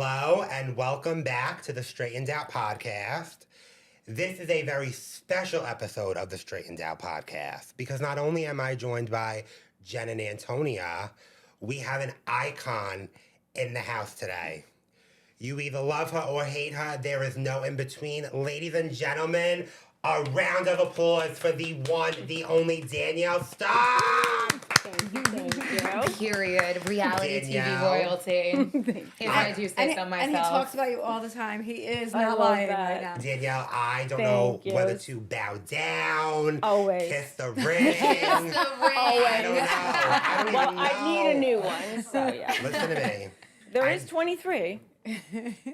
Hello and welcome back to the Straightened Out Podcast. This is a very special episode of the Straightened Out Podcast because not only am I joined by Jen and Antonia, we have an icon in the house today. You either love her or hate her. There is no in between. Ladies and gentlemen, a round of applause for the one, the only Danielle Staub. Thank you. Period. Reality Danielle. TV royalty. If I do say so myself. And he talks about you all the time. He is I not love lying that. right now. Danielle, I don't Thank know you. whether to bow down, Always. kiss the ring. I don't know. I don't Well, even know. I need a new one, so yeah. Listen to me. There is 23.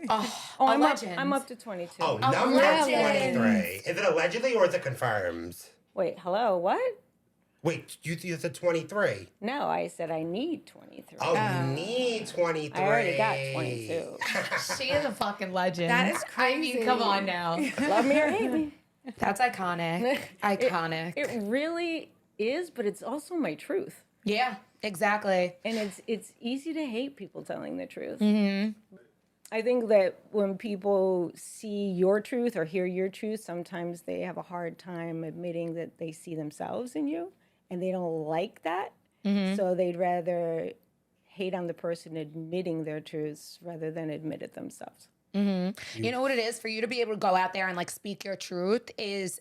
Oh, I'm a up, legend. I'm up to 22. Oh, A number legend. 23. Is it allegedly or is it confirmed? Wait, hello, what? Wait, you said 23. No, I said I need 23. Oh, you need 23. I already got 22. She is a fucking legend. That is I mean, crazy. come on now. Love me or hate me. That's iconic. Iconic. It really is, but it's also my truth. Yeah, exactly. And it's easy to hate people telling the truth. Mm-hmm. I think that when people see your truth or hear your truth, sometimes they have a hard time admitting that they see themselves in you, and they don't like that. Mm-hmm. So they'd rather hate on the person admitting their truths rather than admit it themselves. Mm-hmm. You know what it is? For you to be able to go out there and like speak your truth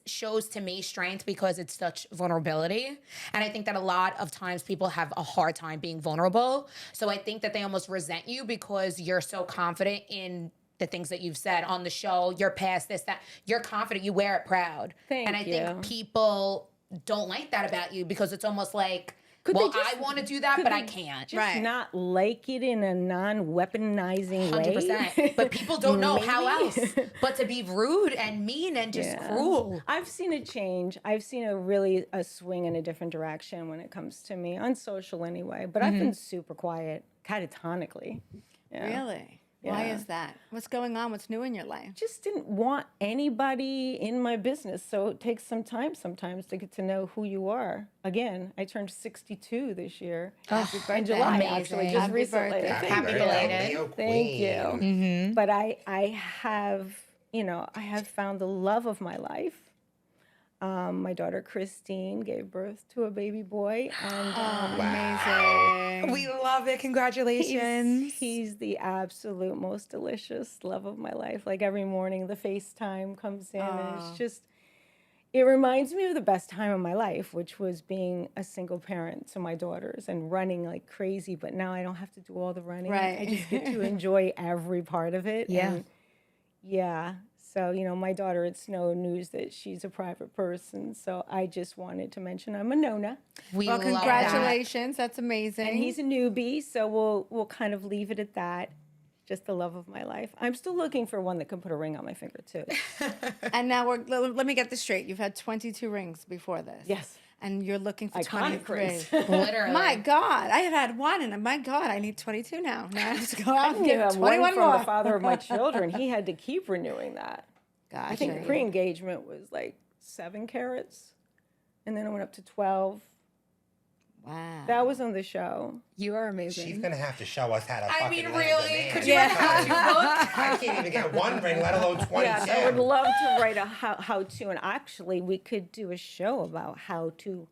shows to me strength because it's such vulnerability. And I think that a lot of times people have a hard time being vulnerable. So I think that they almost resent you because you're so confident in the things that you've said on the show. You're past this, that. You're confident. You wear it proud. Thank and I you. think people don't like that about you because it's almost like, Could well, they just- I want to do that, but I can't. Just Right. not like it in a non-weaponizing way. 100%. But people don't know how Maybe. else but to be rude and mean and just Yeah. cruel. I've seen a change. I've seen a swing in a different direction when it comes to me, on social anyway. But I've been super quiet, catatonically. Yeah. Really? Why Yeah. is that? What's going on? What's new in your life? Just didn't want anybody in my business. So it takes some time sometimes to get to know who you are. Again, I turned 62 this year. Happy birthday. In July, Amazing. actually, just Happy recently. birthday. Happy birthday, belated. Leo Thank Queen. you. But I have, I have found the love of my life. My daughter Christine gave birth to a baby boy, and Amazing. We love it. Congratulations. he's the absolute most delicious love of my life. Like every morning, the FaceTime comes in, and it's just, it reminds me of the best time of my life, which was being a single parent to my daughters and running like crazy. But now I don't have to do all the running. Right. I just get to enjoy every part of it. Yeah. And yeah. So, my daughter, it's no news that she's a private person. So I just wanted to mention I'm a Nona. We Well, love that. congratulations. That's amazing. And he's a newbie, so we'll kind of leave it at that. Just the love of my life. I'm still looking for one that can put a ring on my finger, too. And now let me get this straight. You've had 22 rings before this. Yes. And you're looking for Iconic 23. rings. Literally. My God, I have had one, and my God, I need 22 now. Now I have to go out and You get have one 21 from more. the father of my children. He had to keep renewing that. Gotcha. I think pre-engagement was like 7 carats, and then it went up to 12. Wow. That was on the show. You are amazing. She's going to have to show us how to I fucking mean, land really? a man. Could you imagine how you look? I can't even get one ring, let alone 22. Yes, I would love to write a how-to, and actually we could do a show about how to.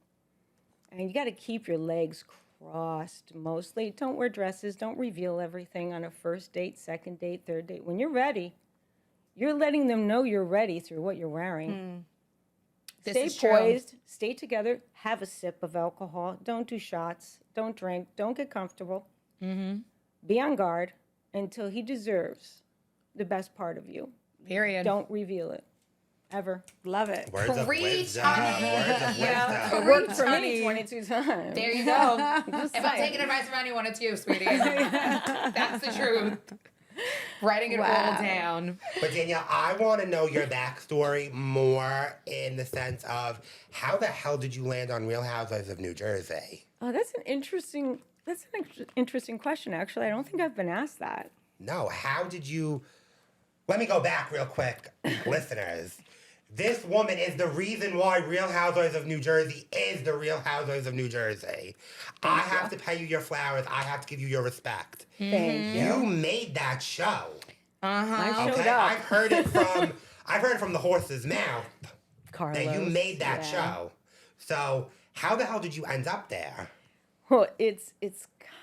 And you got to keep your legs crossed mostly. Don't wear dresses. Don't reveal everything on a first date, second date, third date. When you're ready, you're letting them know you're ready through what you're wearing. This Stay is true. poised, stay together, have a sip of alcohol. Don't do shots. Don't drink. Don't get comfortable. Be on guard until he deserves the best part of you. Period. Don't reveal it. Ever. Love it. Words of Preach, wisdom. honey. Words of Yeah. wisdom. It worked for honey. me 22 times. There you go. Just If I'm saying. taking advice from anyone, it's you, sweetie. That's the truth. Writing it all down. But Danielle, I want to know your backstory more in the sense of how the hell did you land on Real Housewives of New Jersey? Oh, that's an interesting question, actually. I don't think I've been asked that. No, how did you... Let me go back real quick, listeners. This woman is the reason why Real Housewives of New Jersey is the Real Housewives of New Jersey. I have to pay you your flowers. I have to give you your respect. Thank You you. made that show. I showed Okay, up. I've heard it from the horse's mouth Carlos. that you made that yeah. show. So how the hell did you end up there? Well, it's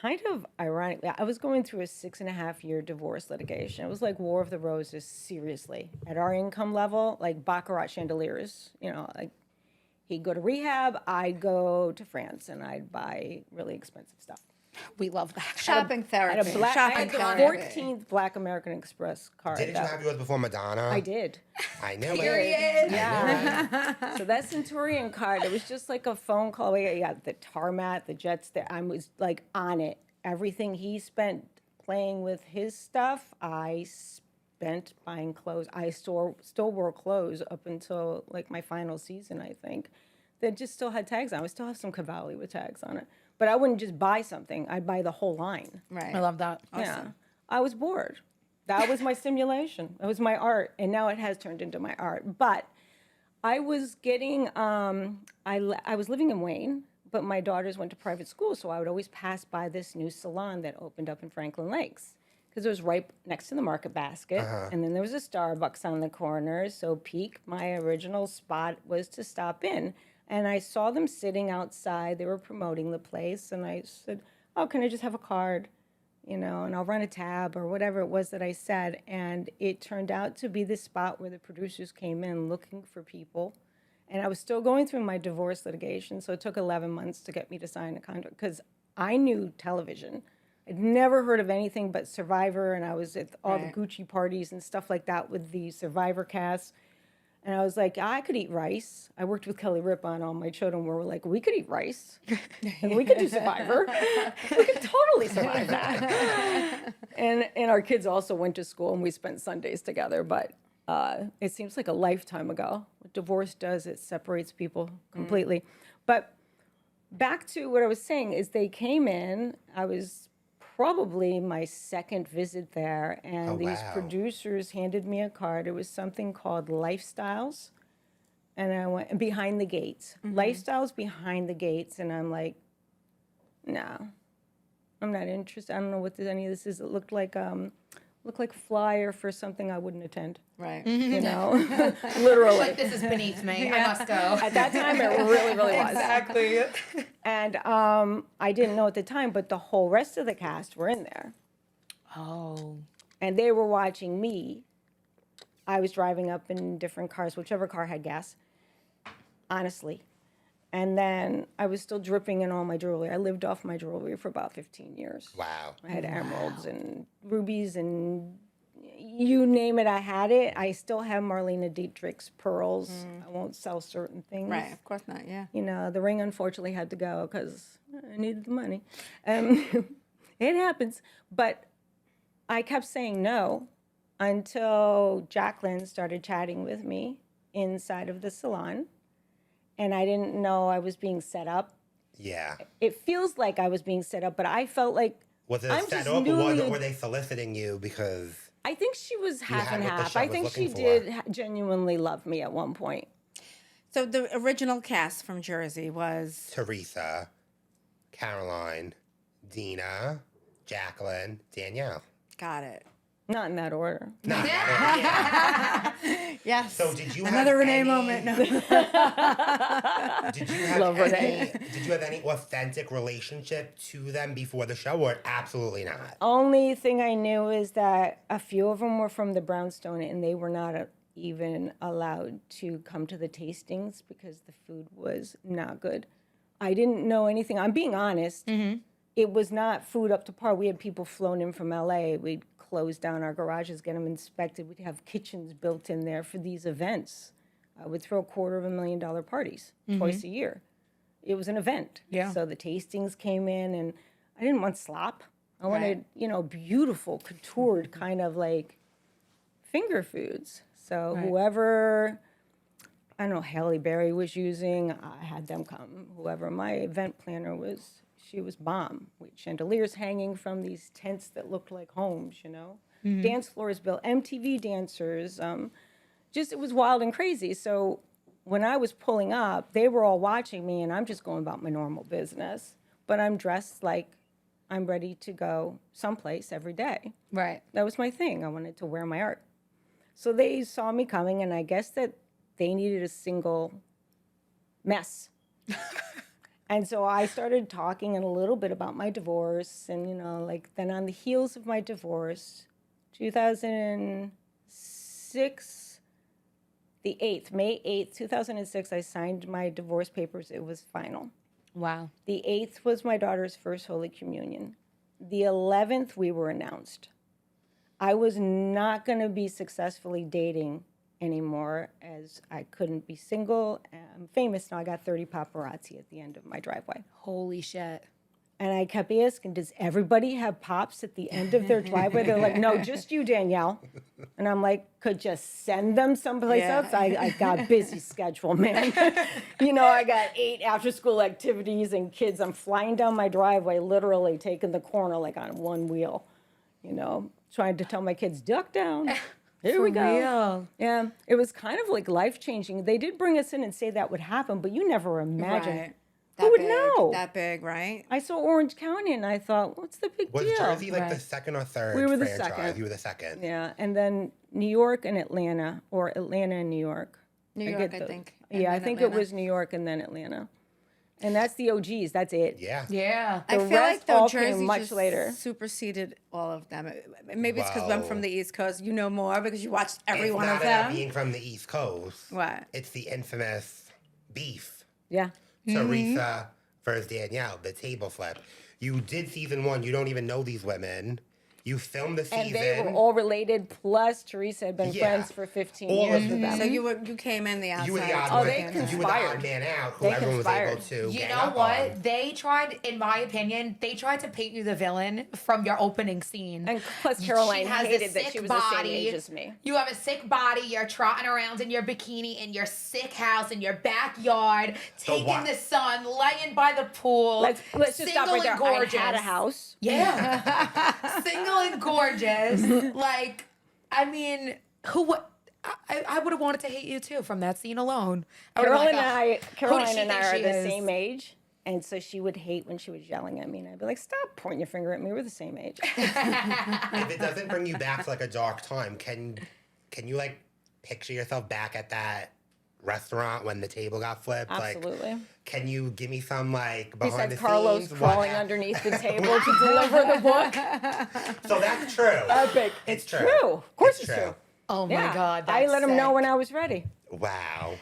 kind of ironic. I was going through a 6.5-year divorce litigation. It was like War of the Roses, seriously. At our income level, like baccarat chandeliers. You know, like he'd go to rehab, I'd go to France, and I'd buy really expensive stuff. We love that. Shopping I had therapy. I Shopping had the therapy. 14th Black American Express card. Didn't you have yours before Madonna? I did. I knew it. Period. Yeah. So that Centurion card, it was just like a phone call. We got the tarmac, the jets there. I was like on it. Everything he spent playing with his stuff, I spent buying clothes. I still wore clothes up until like my final season, I think, that just still had tags on. I still have some Cavalli with tags on it. But I wouldn't just buy something. I'd buy the whole line. Right. I love that. Yeah. I was bored. That was my stimulation. That was my art. And now it has turned into my art. But I was getting, I was living in Wayne, but my daughters went to private school. So I would always pass by this new salon that opened up in Franklin Lakes. Because it was right next to the Market Basket. And then there was a Starbucks on the corner. So Peak, my original spot, was to stop in. And I saw them sitting outside. They were promoting the place. And I said, oh, can I just have a card? You know, and I'll run a tab or whatever it was that I said. And it turned out to be the spot where the producers came in looking for people. And I was still going through my divorce litigation. So it took 11 months to get me to sign a contract because I knew television. I'd never heard of anything but Survivor. And I was at all the Gucci parties and stuff like that with the Survivor cast. And I was like, I could eat rice. I worked with Kelly Ripa on All My Children where we're like, we could eat rice. And we could do Survivor. We could totally survive that. And our kids also went to school and we spent Sundays together. But it seems like a lifetime ago. What divorce does, it separates people completely. But back to what I was saying is they came in. I was probably my second visit there, and these producers handed me a card. It was something called Lifestyles, and I went behind the gates. Lifestyles behind the gates, and I'm like, no, I'm not interested. I don't know what any of this is. It looked like a flyer for something I wouldn't attend. Right. You know, literally. Like, this is beneath me. I must go. At that time, it really, really was. Exactly. And I didn't know at the time, but the whole rest of the cast were in there. Oh. And they were watching me. I was driving up in different cars, whichever car had gas, honestly. And then I was still dripping in all my jewelry. I lived off my jewelry for about 15 years. Wow. I had emeralds and rubies and you name it, I had it. I still have Marlena Dietrich's pearls. I won't sell certain things. Right. Of course not. Yeah. You know, the ring unfortunately had to go because I needed the money. It happens. But I kept saying no until Jacqueline started chatting with me inside of the salon. And I didn't know I was being set up. Yeah. It feels like I was being set up, but I felt like Was it I'm set just up newly- or were they soliciting you because... I think she was half had and what the half. show I was think she looking did for. genuinely love me at one point. So the original cast from Jersey was Teresa, Caroline, Dina, Jacqueline, Danielle. got it. Not in that order. Nah, yeah. Yes. So did you Another have Renee any- moment? No. Did you have Love Renee. Did you have any authentic relationship to them before the show, or absolutely not? Only thing I knew is that a few of them were from the Brownstone and they were not even allowed to come to the tastings because the food was not good. I didn't know anything. I'm being honest. It was not food up to par. We had people flown in from LA. We'd close down our garages, get them inspected. We'd have kitchens built in there for these events. I would throw $250,000 parties twice a year. It was an event. Yeah. So the tastings came in, and I didn't want slop. I wanted, beautiful, contoured kind of like finger foods. So whoever, I don't know, Halle Berry was using, I had them come. Whoever my event planner was, she was bomb. We had chandeliers hanging from these tents that looked like homes, Dance floors built, MTV dancers, just, it was wild and crazy. So when I was pulling up, they were all watching me, and I'm just going about my normal business. But I'm dressed like I'm ready to go someplace every day. Right. That was my thing. I wanted to wear my art. So they saw me coming, and I guess that they needed a single mess. And so I started talking a little bit about my divorce. And, you know, like, then on the heels of my divorce, 2006, May 8th, 2006, I signed my divorce papers. It was final. Wow. The 8th was my daughter's first Holy Communion. The 11th, we were announced. I was not going to be successfully dating anymore, as I couldn't be single. I'm famous now. I got 30 paparazzi at the end of my driveway. Holy shit. And I kept asking, does everybody have pops at the end of their driveway? They're like, no, just you, Danielle. And I'm like, could just send them someplace else? I got a busy schedule, man. You know, I got 8 after-school activities and kids. I'm flying down my driveway, literally taking the corner like on one wheel, you know, trying to tell my kids, duck down. Here we go. Real. Yeah, it was kind of like life-changing. They did bring us in and say that would happen, but you never imagined. Right. Who would big, know? That big, right? I saw Orange County, and I thought, what's the big Was deal? Jersey like Right. the second or third We were the franchise? second. You were the second. Yeah, and then New York and Atlanta, or Atlanta and New York. New I York, get I the- think. and Yeah, I then think Atlanta. it was New York and then Atlanta. And that's the OGs, that's it. Yeah. Yeah. I The feel rest like though all came Jersey much just later. superseded all of them. Maybe it's because I'm Wow. from the East Coast. You know more because you watched every It's one not of about them. being from the East Coast. What? It's the infamous beef. Yeah. Teresa versus Danielle, the table flip. You did season 1. You don't even know these women. You filmed the season. And they were all related, plus Teresa had been Yeah. friends for 15 All years of with them. So you came in the outside. You were the odd Oh, one. they You were the conspired. odd man out who They everyone was able conspired. to You gang know up what? on. They tried, in my opinion, they tried to paint you the villain from your opening scene. And plus Caroline She has hated a that sick she was the same body. age as me. You have a sick body. You're trotting around in your bikini in your sick house in your backyard, taking what? the sun, laying by the pool. Let's just stop single right there. and gorgeous. I had a house. Yeah. Single and gorgeous. Like, I mean, who would. I would have wanted to hate you too from that scene alone. I would've been like, "Oh, who does Caroline she and I think are she the is?" same age. And so she would hate when she was yelling at me. And I'd be like, stop pointing your finger at me. We're the same age. If it doesn't bring you back to like a dark time, can you like picture yourself back at that restaurant when the table got flipped? Absolutely. Like, can you give me some like behind Besides the Carlos scenes? crawling underneath the table to deliver the book. So that's true. Epic. It's true. True. Of course it's true. Oh my Yeah. God. I That's let him know sick. when I was ready. Wow.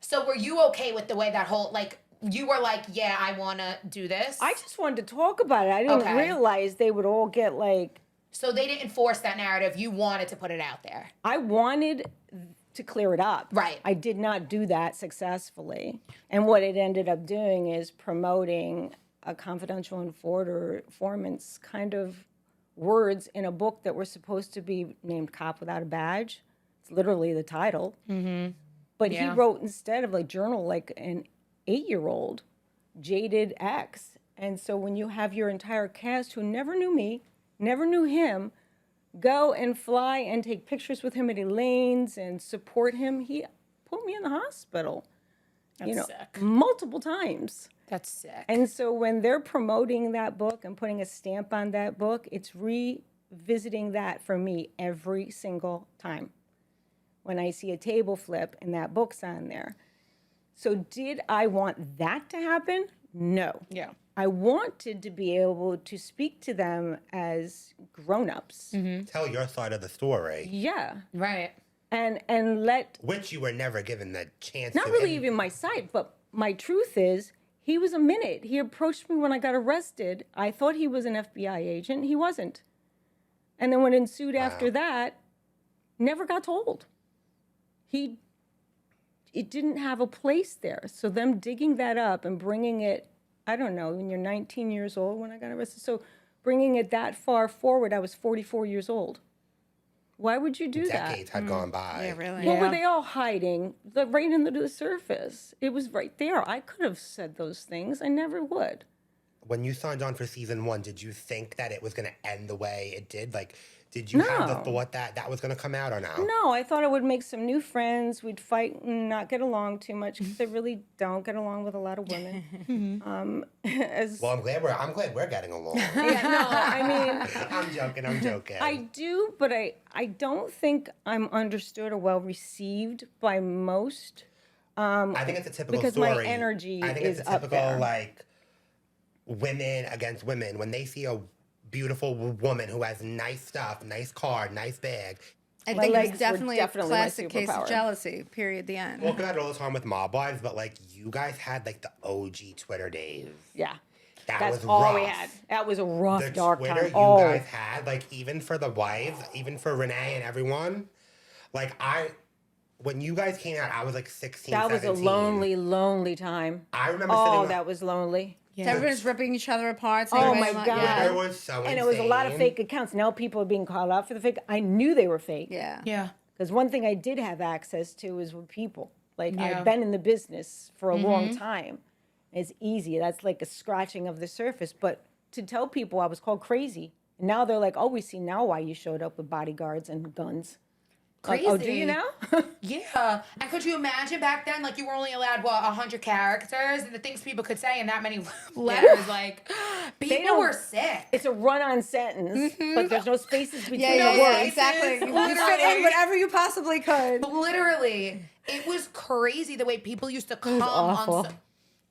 So were you okay with the way that whole, like, you were like, yeah, I want to do this? I just wanted to talk about it. I didn't Okay. realize they would all get like, So they didn't force that narrative. You wanted to put it out there. I wanted to clear it up. Right. I did not do that successfully. And what it ended up doing is promoting a confidential informant's kind of words in a book that were supposed to be named Cop Without a Badge. It's literally the title. Mm-hmm. But he Yeah. wrote instead of like journal like an 8-year-old jaded ex. And so when you have your entire cast who never knew me, never knew him, go and fly and take pictures with him at Elaine's and support him, he put me in the hospital. That's sick. Multiple times. That's sick. And so when they're promoting that book and putting a stamp on that book, it's revisiting that for me every single time when I see a table flip and that book's on there. So did I want that to happen? No. Yeah. I wanted to be able to speak to them as grown-ups. Tell your side of the story, Yeah. Right. And let, which you were never given the chance not to. really And even my side, but my truth is, he was a minute. He approached me when I got arrested. I thought he was an FBI agent. He wasn't. And then what ensued after that, never got told. It didn't have a place there. So them digging that up and bringing it, I don't know, when you're 19 years old when I got arrested. So bringing it that far forward, I was 44 years old. Why would you do that? decades had gone by. Yeah, really. What were they all hiding? Right into the surface. It was right there. I could have said those things. I never would. When you signed on for season 1, did you think that it was going to end the way it did? Like, Did you have the No. thought that that was going to come out or no? No, I thought I would make some new friends. We'd fight and not get along too much because I really don't get along with a lot of women. Well, I'm glad we're getting along. Yeah, no, I mean, I'm joking. I do, but I don't think I'm understood or well received by most. I think it's a typical because story. my energy I think is it's a up typical there. like women against women when they see a beautiful woman who has nice stuff, nice car, nice bag. I My think legs it's were definitely a definitely my classic case of superpower. jealousy. Period. The end. Talk about it all the time with Mob Wives, but like you guys had like the OG Twitter days. Yeah. That That's was all rough. we had. That was a rough, The dark Twitter time. you Oh, guys had, like even for the wives, even for Renee and everyone, like when you guys came out, I was like 16, that was 17. a lonely, lonely time. I remember sitting Oh, on- that was lonely. So everyone's ripping each other apart. saying Oh everybody my want- God. Yeah. Twitter was so And it was a lot of insane. fake accounts. Now people are being called out for the fake. I knew they were fake. Yeah. Yeah. Because one thing I did have access to is with people. Like Yeah. I've been in the business for a long time. It's easy. That's like a scratching of the surface. But to tell people I was called crazy, and now they're like, "Oh, we see now why you showed up with bodyguards and guns." Like, oh, do you Crazy. now? Yeah. And could you imagine back then, like you were only allowed, 100 characters and the things people could say in that many letters, like people don't- were sick. It's a run-on sentence, but there's no spaces between Yeah, the yeah, words. exactly. You fit Literally. in whatever you possibly could. Literally. It was crazy the way people used to come awful. on.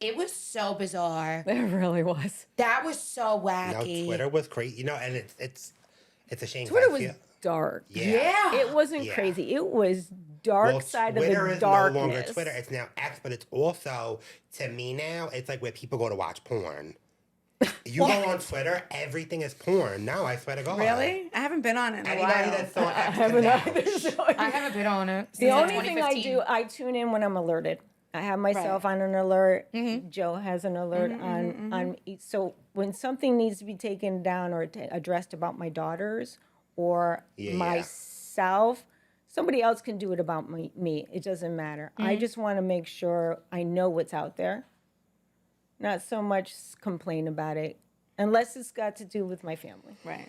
It was so bizarre. It really was. That was so No, wacky. Twitter was crazy. You know, and it's a shame. 'cause Twitter I was feel- dark. Yeah. It wasn't Yeah. crazy. It was dark Well, side Twitter of the is darkness. no longer Twitter. It's now X, but it's also, to me now, it's like where people go to watch porn. You go on Twitter, everything is porn. No, I swear to God. Really? I haven't been on it in a Anybody while. that's on X I haven't can either. vouch. So I haven't been on it. the since only thing I 2015. do, I tune in when I'm alerted. I have myself on an alert. Mm-hmm. Joe has an alert on each. So when something needs to be taken down or addressed about my daughters or Yeah. myself, somebody else can do it about me. It doesn't matter. Mm-hmm. I just want to make sure I know what's out there. Not so much complain about it, unless it's got to do with my family. Right.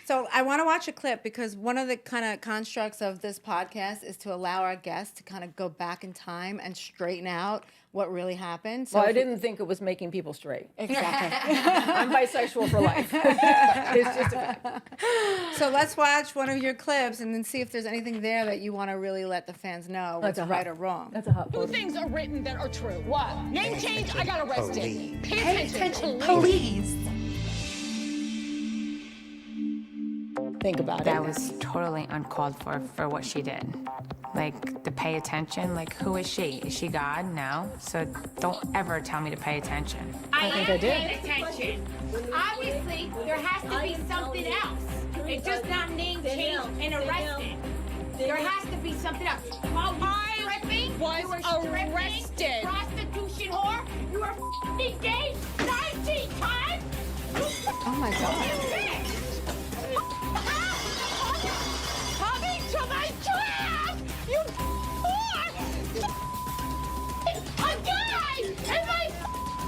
So I want to watch a clip because one of the kind of constructs of this podcast is to allow our guests to kind of go back in time and straighten out what really happened. So Well, I if we- didn't think it was making people straight. Exactly. I'm bisexual for life. It's just a So let's watch one of your clips and then see if there's anything there that you want to really let the fans know what's That's a right hot- or wrong. That's a hot Two photo. things are written that are true. What? Name change, I got arrested. Police. Pay attention, Please. Think about That it. was totally uncalled for what she did. Like, to pay attention, like, who is she? Is she God? No. So don't ever tell me to pay attention. I think am I did. paying attention. Obviously, there has to be something else. It's just not name change and arrested. There has to be something else. I was arrested. Prostitution whore. You were f***ing gay 19 times. Oh my God. Coming to my trap! You whore! A guy in my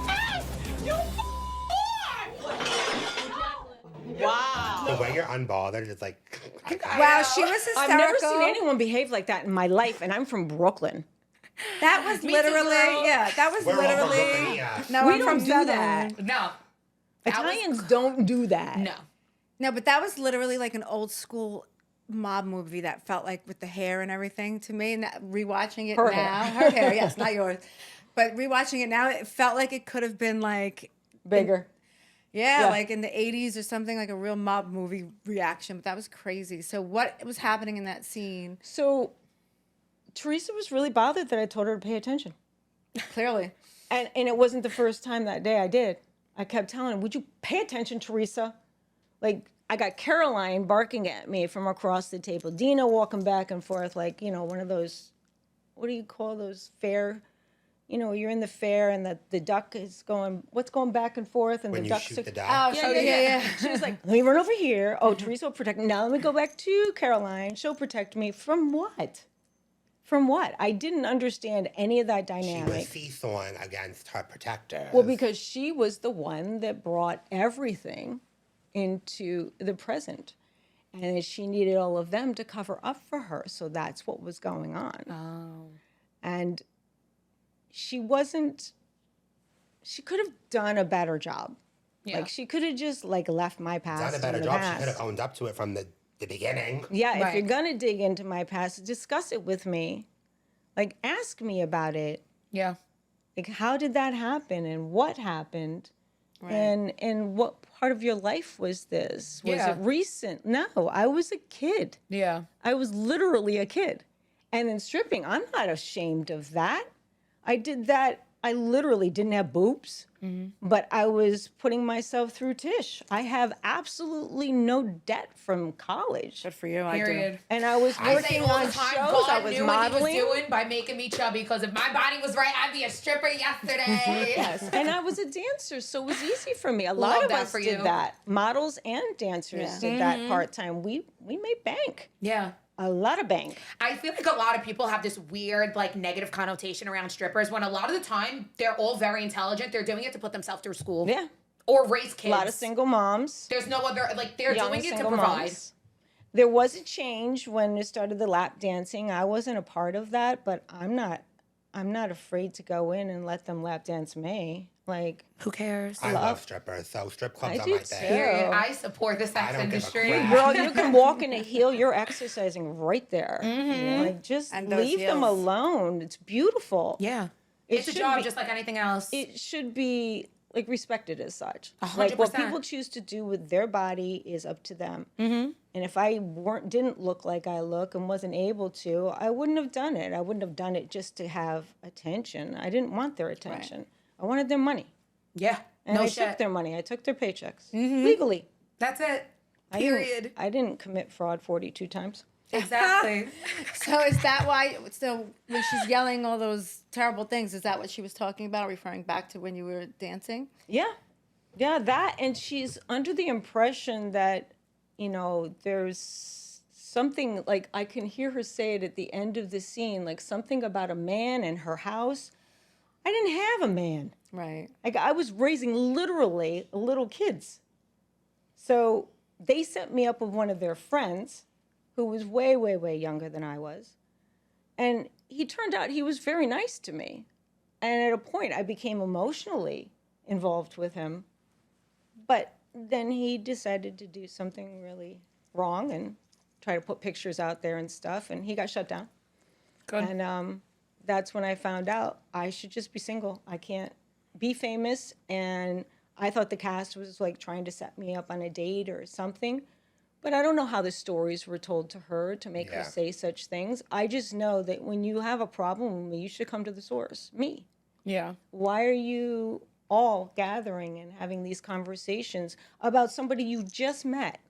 ass! You whore! The way you're unbothered is like, Wow, she was hysterical. I've never seen anyone behave like that in my life, and I'm from Brooklyn. That was too, literally, girl. yeah, that was We're all from literally. Brooklyn, yeah. No, We I'm don't from do Southern. that. No. That was- Italians don't do that. No. No, but that was literally like an old school mob movie that felt like with the hair and everything to me. And that, rewatching it Her now, hair. her hair, yes, not yours. But rewatching it now, it felt like it could have been like, Bigger. yeah, Yeah. like in the 80s or something, like a real mob movie reaction. But that was crazy. So what was happening in that scene? So Teresa was really bothered that I told her to pay attention. Clearly. And it wasn't the first time that day I did. I kept telling her, would you pay attention, Teresa? Like, I got Caroline barking at me from across the table. Dina walking back and forth like, one of those, what do you call those, fair? You're in the fair and the duck is going, what's going back and forth? And when the you duck's shoot the Oh, dog. yeah. She was like, let me run over here. Oh, Teresa will protect me. Now let me go back to Caroline. She'll protect me. From what? From what? I didn't understand any of that She was dynamic. seesawing against her protectors. Well, because she was the one that brought everything into the present. And then she needed all of them to cover up for her. So that's what was going on. Oh. And she could have done a better job. Yeah. Like, she could have just, like, left my past Done a better in the job. past. She could have owned up to it from the beginning. Yeah, if Right. you're going to dig into my past, discuss it with me. Like, ask me about it. Yeah. Like, how did that happen and what happened? And what part of your life was this? Was Yeah. it recent? No, I was a kid. Yeah. I was literally a kid. And in stripping, I'm not ashamed of that. I did that. I literally didn't have boobs, but I was putting myself through Tish. I have absolutely no debt from college. Good for you. I do. Period. And I was I say working all on the time, shows. God I was knew modeling. what he was doing by making me chubby, because if my body was right, I'd be a stripper yesterday. Yes, and I was a dancer, so it was easy for me. A lot Love of that us for did you. that. Models and dancers did that part-time. We made bank. Yeah. A lot of bank. I feel like a lot of people have this weird, like, negative connotation around strippers when a lot of the time they're all very intelligent. They're doing it to put themselves through school. Yeah. Or raise kids. A lot of single moms. There's no other, like, they're Young doing it to single provide. moms. There was a change when it started the lap dancing. I wasn't a part of that, but I'm not afraid to go in and let them lap dance me. Like, Who cares? I love strippers, so strip clubs I are do my too. thing. Period. I support the I sex don't give a industry. crap. girl, you can walk in a heel. You're exercising right there. Like, just And those leave them heels. alone. It's beautiful. Yeah. It It's a should job be- just like anything else. It should be like respected as such. 100%. Like, what people choose to do with their body is up to them. And if I didn't look like I look and wasn't able to, I wouldn't have done it. I wouldn't have done it just to have attention. I didn't want their attention. I wanted their money. yeah. And no I shit. took their money. I took their paychecks legally. That's it. I didn't- Period. I didn't commit fraud 42 times. Exactly. So is that why? So when she's yelling all those terrible things, is that what she was talking about, referring back to when you were dancing? Yeah. Yeah, that. And she's under the impression that, there's something, like, I can hear her say it at the end of the scene, like something about a man in her house. I didn't have a man. Right. Like, I was raising literally little kids. So they set me up with one of their friends who was way, way, way younger than I was. And he turned out he was very nice to me. And at a point, I became emotionally involved with him. But then he decided to do something really wrong and try to put pictures out there and stuff. And he got shut down. Good. And that's when I found out I should just be single. I can't be famous. And I thought the cast was like trying to set me up on a date or something. But I don't know how the stories were told to her to make her say such things. I just know that when you have a problem with me, you should come to the source, me. Yeah. Why are you all gathering and having these conversations about somebody you just met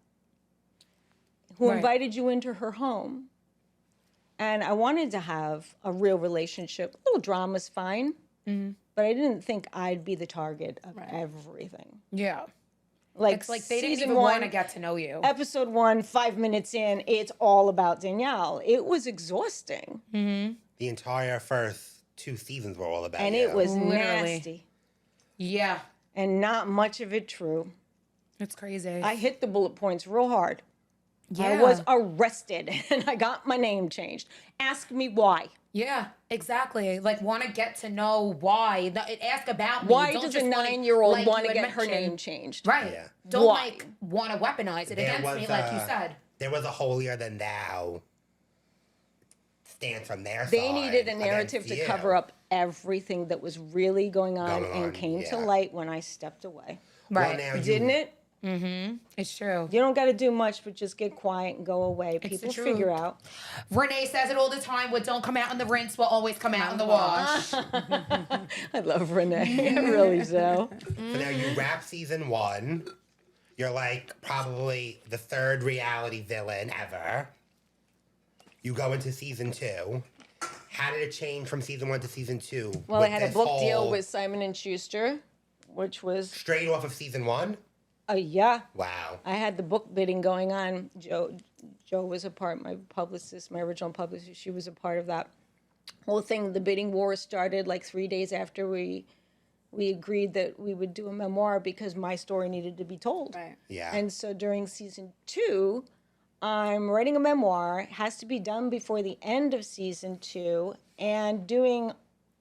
who Right. invited you into her home? And I wanted to have a real relationship. A little drama's fine, but I didn't think I'd be the target of everything. Yeah. Like, It's like they didn't season even want one, to get to know you. episode 1, 5 minutes in, it's all about Danielle. It was exhausting. The entire first 2 seasons were all about And you. it was Literally. nasty. Yeah. And not much of it true. It's crazy. I hit the bullet points real hard. I Yeah. was arrested and I got my name changed. Ask me why. Yeah, exactly. Like, want to get to know why. Ask about me. Why Don't does a just wanna, 9-year-old like want you to had get her mentioned. name changed? Right. Yeah. Don't, Why? like, want to weaponize it There against me, was, like you said. There was a holier than thou stance from their side. They needed a narrative against to you. cover up everything that was really going on Going on, and came to yeah. light when I stepped away. Well, Right. now you, Didn't it? It's true. You don't got to do much, but just get quiet and go away. the People truth. figure out. Renee says it all the time. What don't come out in the rinse will always come out in the wash. I love Renee. Really so. So now you wrap season 1. You're like probably the 3rd reality villain ever. You go into season 2. How did it change from season 1 to season 2? Well, with I had a this book deal whole- with Simon & Schuster, which was, straight off of season 1? yeah. Wow. I had the book bidding going on. Joe was a part, my publicist, my original publicist, she was a part of that whole thing. The bidding war started like 3 days after we agreed that we would do a memoir because my story needed to be told. Right. Yeah. And so during season 2, I'm writing a memoir. It has to be done before the end of season 2 and doing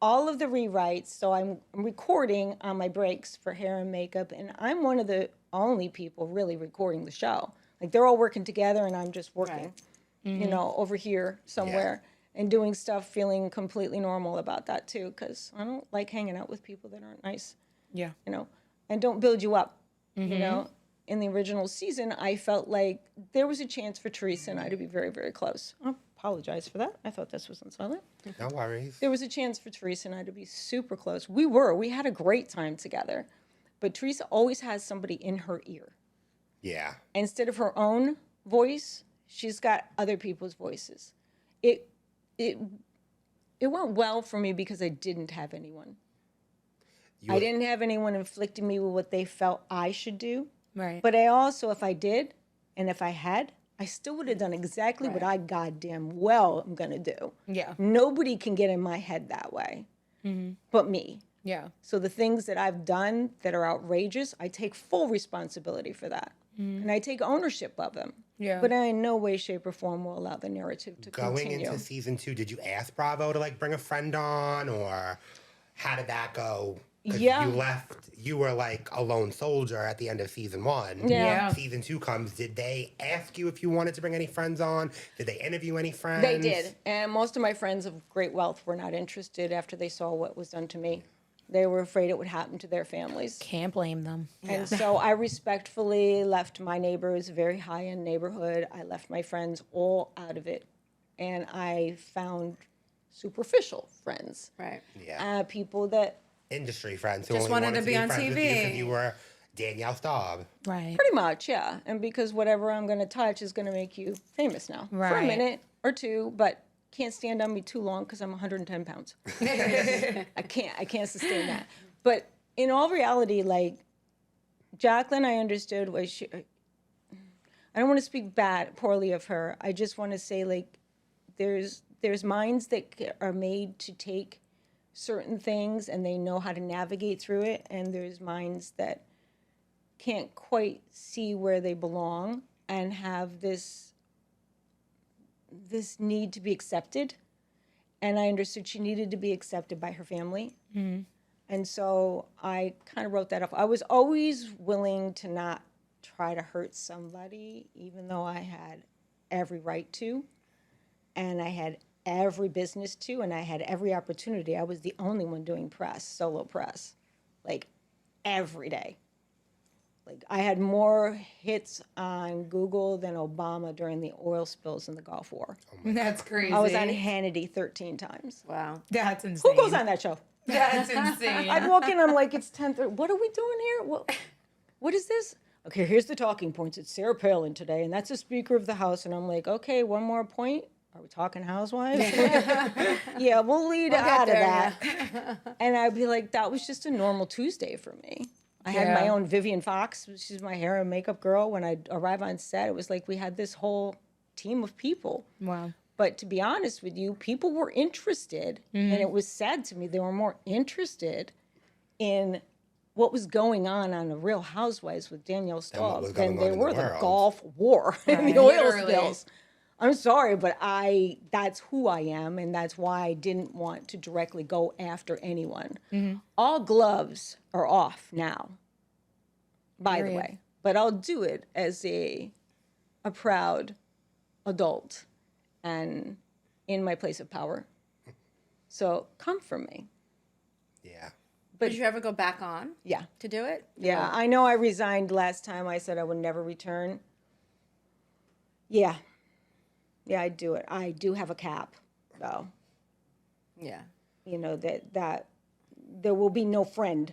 all of the rewrites. So I'm recording on my breaks for hair and makeup. And I'm one of the only people really recording the show. Like they're all working together and I'm just working, over here somewhere and doing stuff, feeling completely normal about that too. Because I don't like hanging out with people that aren't nice. Yeah. And don't build you up, In the original season, I felt like there was a chance for Teresa and I to be very, very close. I apologize for that. I thought this was on silent. No worries. There was a chance for Teresa and I to be super close. We had a great time together. But Teresa always has somebody in her ear. Yeah. Instead of her own voice, she's got other people's voices. It went well for me because I didn't have anyone. I didn't have anyone inflicting me with what they felt I should do. Right. But I also, if I did, and if I had, I still would have done exactly what I goddamn well am going to do. Yeah. Nobody can get in my head that way but me. Yeah. So the things that I've done that are outrageous, I take full responsibility for that. And I take ownership of them. Yeah. But I in no way, shape, or form will allow the narrative to Going continue. into season 2, did you ask Bravo to bring a friend on, or how did that go? 'Cause you were like a lone soldier at the end of season 1. Yeah. Season 2 comes. Did they ask you if you wanted to bring any friends on? Did they interview any friends? They did. And most of my friends of great wealth were not interested after they saw what was done to me. They were afraid it would happen to their families. Can't blame them. And so I respectfully left my neighbors, a very high-end neighborhood. I left my friends all out of it. And I found superficial friends. Right. Yeah. People that Industry friends who Just only wanted to be on friends with you TV. because you were Danielle Staub. Right. pretty much, yeah. And because whatever I'm going to touch is going to make you famous now. For a Right. minute or two, but can't stand on me too long because I'm 110 pounds. I can't sustain that. But in all reality, like, Jacqueline, I understood was she, I don't want to speak poorly of her. I just want to say, like, there's minds that are made to take certain things and they know how to navigate through it, and there's minds that can't quite see where they belong and have this need to be accepted. And I understood she needed to be accepted by her family. And so I kind of wrote that off. I was always willing to not try to hurt somebody, even though I had every right to, and I had every business to, and I had every opportunity. I was the only one doing press, solo press, like every day. Like I had more hits on Google than Obama during the oil spills in the Gulf War. That's crazy. I was on Hannity 13 times. Wow. That's insane. Who goes on that show? That's insane. I'd walk in, I'm like, it's 10:30. What are we doing here? What is this? Okay, here's the talking points. It's Sarah Palin today, and that's the Speaker of the House. And I'm like, okay, one more point. Are we talking Housewives? Yeah, we'll lead out of that. And I'd be like, that was just a normal Tuesday for me. I had my own Vivian Fox. She's my hair and makeup girl. When I arrive on set, it was like we had this whole team of people. Wow. But to be honest with you, people were interested, and it was sad to me. They were more interested in what was going on The Real Housewives with Danielle Staub was than going they on in were the the world. Gulf War and the oil Literally. spills. I'm sorry, but that's who I am, and that's why I didn't want to directly go after anyone. All gloves are off now, by the way. But I'll do it as a proud adult and in my place of power. So come for me. Yeah. But Did you ever go back on yeah. to do it? Yeah, I know I resigned last time. I said I would never return. Yeah. Yeah, I'd do it. I do have a cap, though. Yeah. You know, that there will be no friend.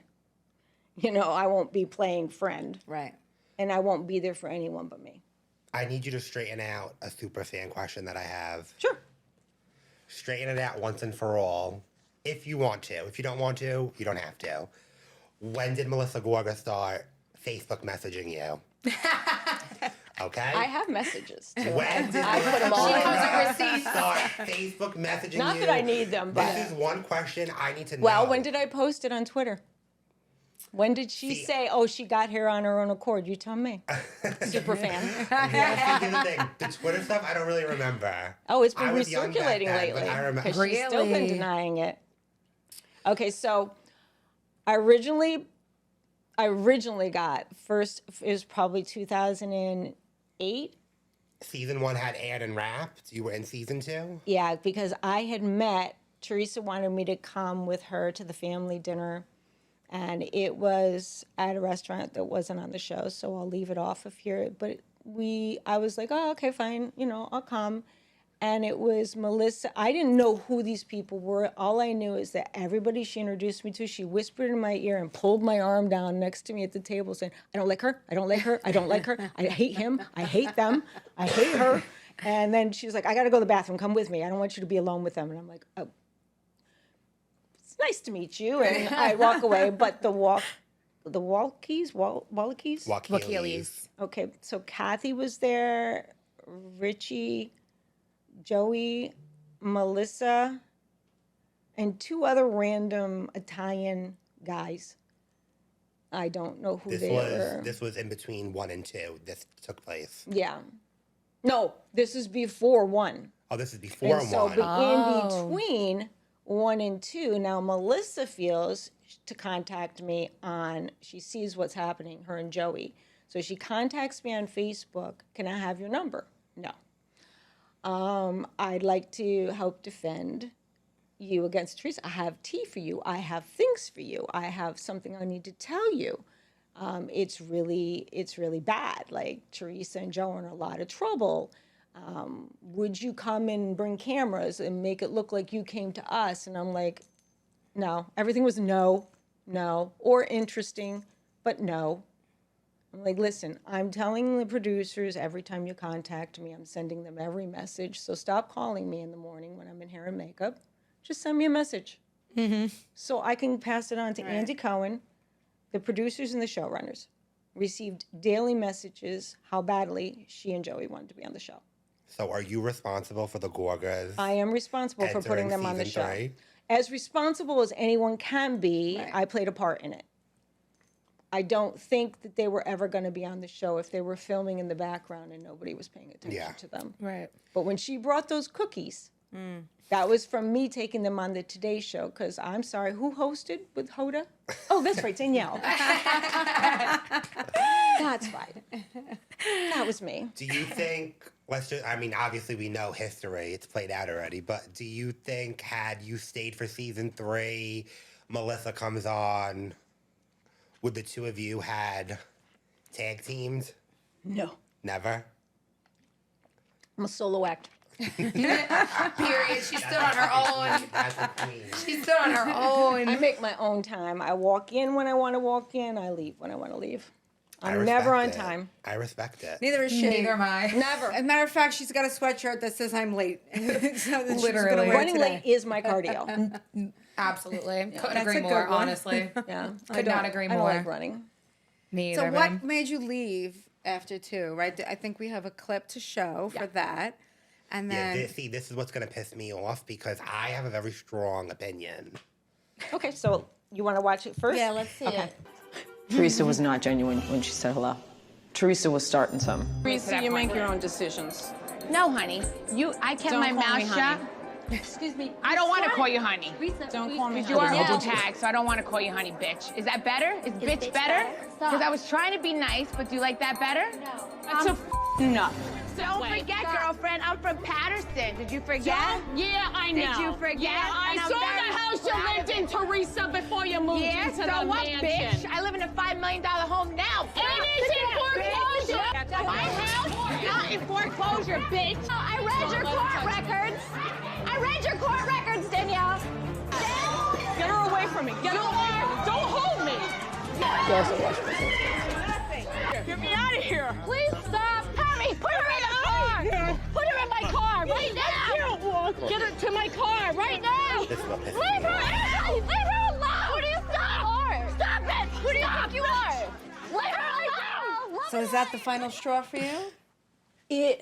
You know, I won't be playing friend. Right. And I won't be there for anyone but me. I need you to straighten out a super fan question that I have. Sure. Straighten it out once and for all. If you want to. If you don't want to, you don't have to. When did Melissa Gorga start Facebook messaging you? Okay? I have messages, too. When did I put them all in Melissa there. Gorga start Facebook messaging Not you? that I need them, but... This is one question I need to know. Well, when did I post it on Twitter? When did she say, oh, she got here on her own accord? You tell me. Super fan. Yeah, see, here's the thing. The Twitter stuff, I don't really remember. Oh, it's been I was young back recirculating then, lately. but I remember. Because she's still been Really? denying it. Okay, so I originally got first, it was probably 2008. Season 1 had aired and wrapped. You were in season 2? Yeah, because I had met, Teresa wanted me to come with her to the family dinner. And it was at a restaurant that wasn't on the show, so I'll leave it off of here. But I was like, oh, okay, fine, I'll come. And it was Melissa. I didn't know who these people were. All I knew is that everybody she introduced me to, she whispered in my ear and pulled my arm down next to me at the table saying, I don't like her, I don't like her, I don't like her, I hate him, I hate them, I hate her. And then she was like, I gotta go to the bathroom, come with me. I don't want you to be alone with them. And I'm like, oh, it's nice to meet you. And I walk away, but the Wallachies? Okay, so Kathy was there, Richie, Joey, Melissa, and 2 other random Italian guys. I don't know who they were. This was in between 1 and 2. This took place. Yeah. No, this is before 1. Oh, this is before And so 1. in between 1 and 2, now Melissa feels to contact me she sees what's happening, her and Joey. So she contacts me on Facebook. Can I have your number? No. I'd like to help defend you against Teresa. I have tea for you. I have things for you. I have something I need to tell you. It's really bad. Like, Teresa and Joe are in a lot of trouble. Would you come and bring cameras and make it look like you came to us? And I'm like, no. Everything was no, or interesting, but no. I'm like, listen, I'm telling the producers every time you contact me, I'm sending them every message. So stop calling me in the morning when I'm in hair and makeup. Just send me a message. So I can pass it on to Andy Cohen. The producers and the showrunners received daily messages how badly she and Joey wanted to be on the show. So are you responsible for the Gorgas? I am responsible for putting them on the show. 3? As responsible as anyone can be, I played a part in it. I don't think that they were ever going to be on the show if they were filming in the background and nobody was paying attention to them. Right. But when she brought those cookies, that was from me taking them on the Today Show, because I'm sorry, who hosted with Hoda? Oh, that's right, Danielle. That's right. That was me. Do you think, obviously we know history, it's played out already, but do you think had you stayed for season 3, Melissa comes on, would the 2 of you had tag teamed? No. Never? I'm a solo act. Period. She stood on her own. As a queen. She stood on her own. I make my own time. I walk in when I want to walk in. I leave when I want to leave. I I'm respect never on it. time. I respect it. Neither is she. Neither am I. Never. As a matter of fact, she's got a sweatshirt that says I'm late. So that she's gonna Literally. wear Running today. late is my cardio. Absolutely. Couldn't That's agree a good more, one. honestly. Yeah. Could not agree I don't more. like running. Me So either, what babe. made you leave after 2, right? I think we have a clip to show for that. And then This is what's going to piss me off because I have a very strong opinion. Okay, so you want to watch it first? yeah, let's see it. Teresa was not genuine when she said hello. Teresa was starting some. Teresa, you make your own decisions. No, honey. I kept Don't my call mouth me shut. honey. Excuse me. I don't want to call you honey. Don't call me honey. You are old tag, so I don't want to call you honey, bitch. Is that better? Is bitch better? Because I was trying to be nice, but do you like that better? No. That's enough. Don't forget, girlfriend, I'm from Patterson. Did you forget? Yeah, I know. Did you forget? Yeah, I And I'm saw very the house you proud lived of in, it. Teresa, before you moved Yeah, into so the what, mansion. bitch? I live in a $5 million home now. It is in foreclosure. My house, not in foreclosure, bitch. I read your court records. I read your court records, Danielle. Get her away from me. Get her away. Don't hold me. Get me out of here. Please stop. Hurry, put her in the car. Put her in my car right now. Get her to my car right now. This is what pisses Leave me her off. out. Leave her alone. Who do you think you are? Stop it. Who do you think you are? Leave her alone. So is that the final straw for you? I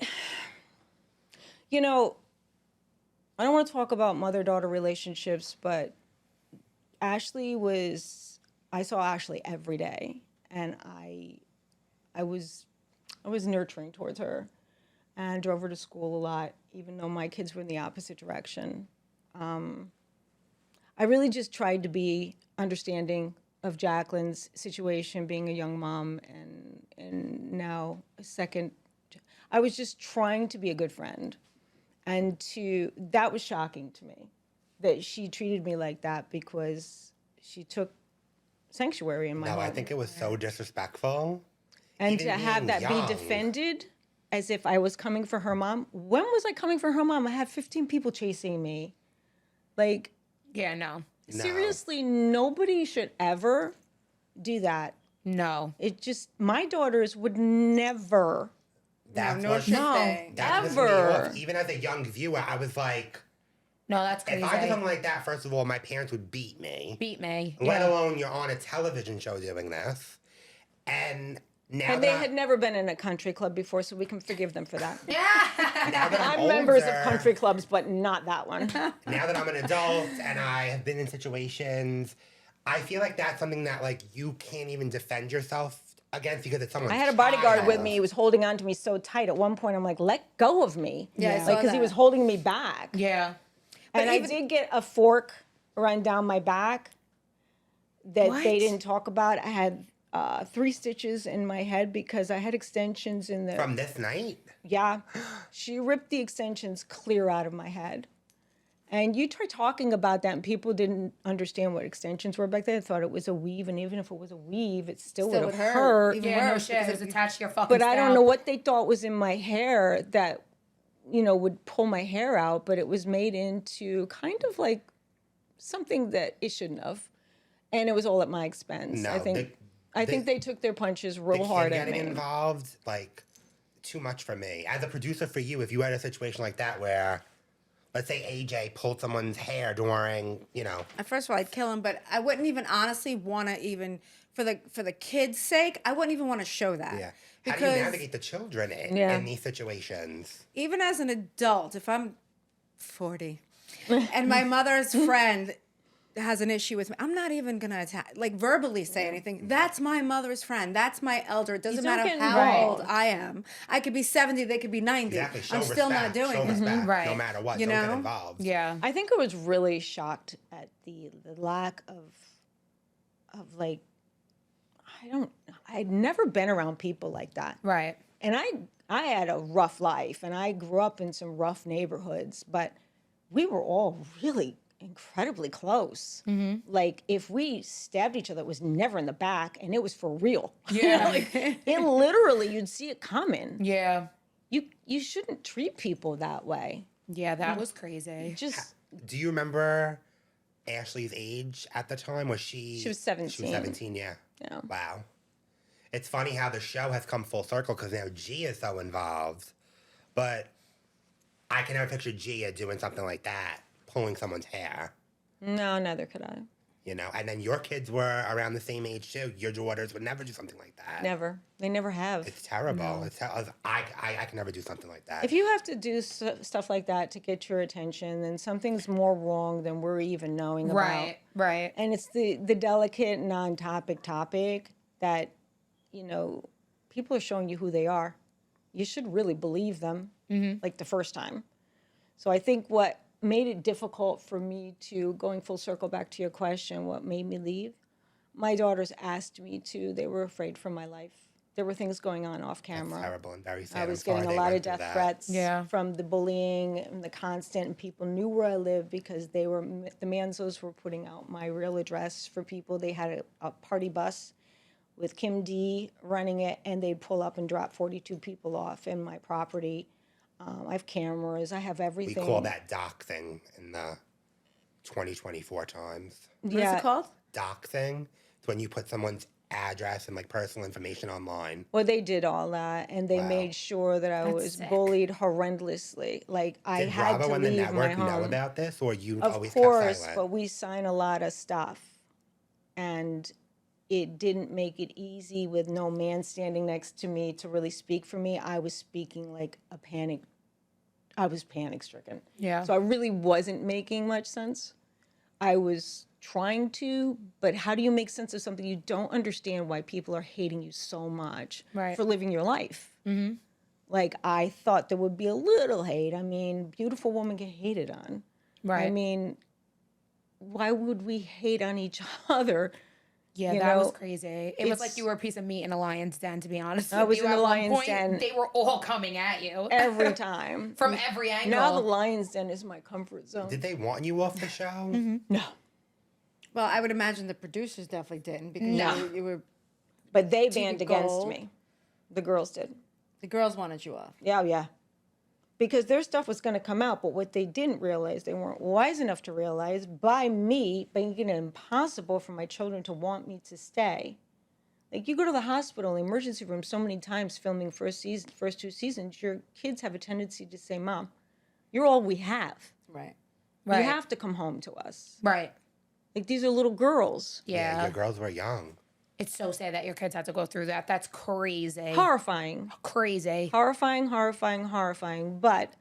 don't want to talk about mother-daughter relationships, but Ashley was I saw Ashley every day, and I was nurturing towards her, and drove her to school a lot, even though my kids were in the opposite direction. I really just tried to be understanding of Jacqueline's situation, being a young mom, and now a second. I was just trying to be a good friend, and that was shocking to me, that she treated me like that because she took sanctuary in my home. No, I think it was so disrespectful. And Even to have being that young. be defended as if I was coming for her mom. When was I coming for her mom? I had 15 people chasing me. Like, Yeah, no. seriously, nobody should ever do that. No. It just, my daughters would never. That's nor what should they. that pissed me Ever. off. Even as a young viewer, I was like, No, that's crazy. if I did something like that, first of all, my parents would beat me. Beat me. Let Yeah. alone you're on a television show doing this. And now And they that had never been in a country club before, so we can forgive them for that. now that I'm I'm members of older- country clubs, but not that one. Now that I'm an adult and I have been in situations, I feel like that's something that like you can't even defend yourself against because it's someone's I had a bodyguard child. with me. He was holding on to me so tight. At one point, I'm like, let go of me. Yeah, I Like, saw because he that. was holding me back. Yeah. And I even- did get a fork run down my back that What? they didn't talk about. I had 3 stitches in my head because I had extensions in the... From this night? Yeah. She ripped the extensions clear out of my head. And you try talking about that, and people didn't understand what extensions were back then. They thought it was a weave, and even if it was a weave, it still would have hurt. Even Yeah, no worse, shit. because It was if you- attached to your fucking But I don't scalp. know what they thought was in my hair that, would pull my hair out, but it was made into kind of like something that it shouldn't have. And it was all at my expense. No, I think they took their punches The real kid hard at getting me. involved, like, too much for me. As a producer for you, if you had a situation like that where, let's say AJ pulled someone's hair during, First of all, I'd kill him, but I wouldn't even honestly want to even for the kids' sake. I wouldn't even want to show that. yeah. How Because do you navigate the children in these situations? even as an adult, if I'm 40 and my mother's friend has an issue with me, I'm not even gonna attack, like verbally say anything. That's my mother's friend. That's my elder. It doesn't don't matter get how involved. old I am. I could be 70. They could be 90. Exactly. Show I'm still respect. not doing Show it. respect, no Right. matter what. You Don't know? get involved. Yeah. I think I was really shocked at the lack of like, I'd never been around people like that. Right. And I had a rough life, and I grew up in some rough neighborhoods, but we were all really incredibly close. Like, if we stabbed each other, it was never in the back, and it was for real. Yeah. It literally, you'd see it coming. Yeah. You shouldn't treat people that way. Yeah, that was crazy. Just Do you remember Ashley's age at the time? She was 17. She was 17, yeah. Yeah. Wow. It's funny how the show has come full circle because now Gia is so involved. But I can never picture Gia doing something like that, pulling someone's hair, no, neither could I. And then your kids were around the same age too. Your daughters would never do something like that. Never. They never have. It's terrible. I can never do something like that. If you have to do stuff like that to get your attention, then something's more wrong than we're even knowing about. Right. Right. And it's the delicate, non-topic topic that, people are showing you who they are. You should really believe them, like the first time. So I think what made it difficult for me to, going full circle back to your question, what made me leave, my daughters asked me to. They were afraid for my life. There were things going on off camera. It's terrible and very sad. I was I'm sorry getting a they lot of went through death that. threats Yeah. from the bullying and the constant, and people knew where I lived because the Manzos were putting out my real address for people. They had a party bus with Kim D running it, and they'd pull up and drop 42 people off in my property. I have cameras. I have We everything. call that doxing in the 2024 times. What's it called? Doxing. It's when you put someone's address and like personal information online. Well, they did all that, and they Wow. made sure that I was sick. bullied horrendously. Like, I Did had Bravo to and the leave my network know home. about this, or you Of always course, kept silent? but we sign a lot of stuff, and it didn't make it easy with no man standing next to me to really speak for me. I was speaking like I was panic stricken. Yeah. So I really wasn't making much sense. I was trying to, but how do you make sense of something you don't understand why people are hating you so much for living your life? Mm-hmm. Like, I thought there would be a little hate. I mean, beautiful women get hated on. Right. I mean, why would we hate on each other? Yeah, that was crazy. It was like you were a piece of meat in a lion's den, to be honest. I was in a the lion's den. They were all coming at you. Every time. From every angle. Now the lion's den is my comfort zone. Did they want you off the show? Mm-hmm. No. Well, I would imagine the producers definitely didn't because you were. But they banned against me. The girls did. The girls wanted you off. Yeah. Because their stuff was going to come out, but what they didn't realize, they weren't wise enough to realize, by me making it impossible for my children to want me to stay. Like, you go to the hospital, the emergency room so many times filming first 2 seasons, your kids have a tendency to say, Mom, you're all we have. Right. You have to come home to us. Right. Like, these are little girls. Yeah, your girls were young. It's so sad that your kids had to go through that. That's crazy. Horrifying. Crazy. Horrifying. But,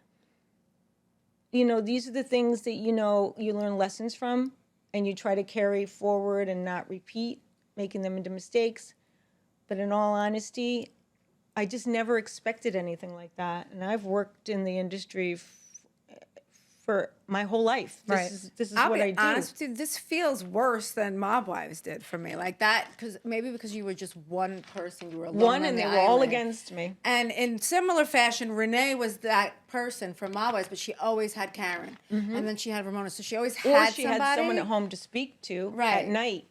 these are the things that, you learn lessons from and you try to carry forward and not repeat, making them into mistakes. But in all honesty, I just never expected anything like that. And I've worked in the industry for my whole life. This is what I do. Honest with you, this feels worse than Mob Wives did for me. Like that, because you were just one person, you were alone one, and they were all against me. And in similar fashion, Renee was that person from Mob Wives, but she always had Karen, and then she had Ramona, so she always had she somebody. had someone at home to speak to at night.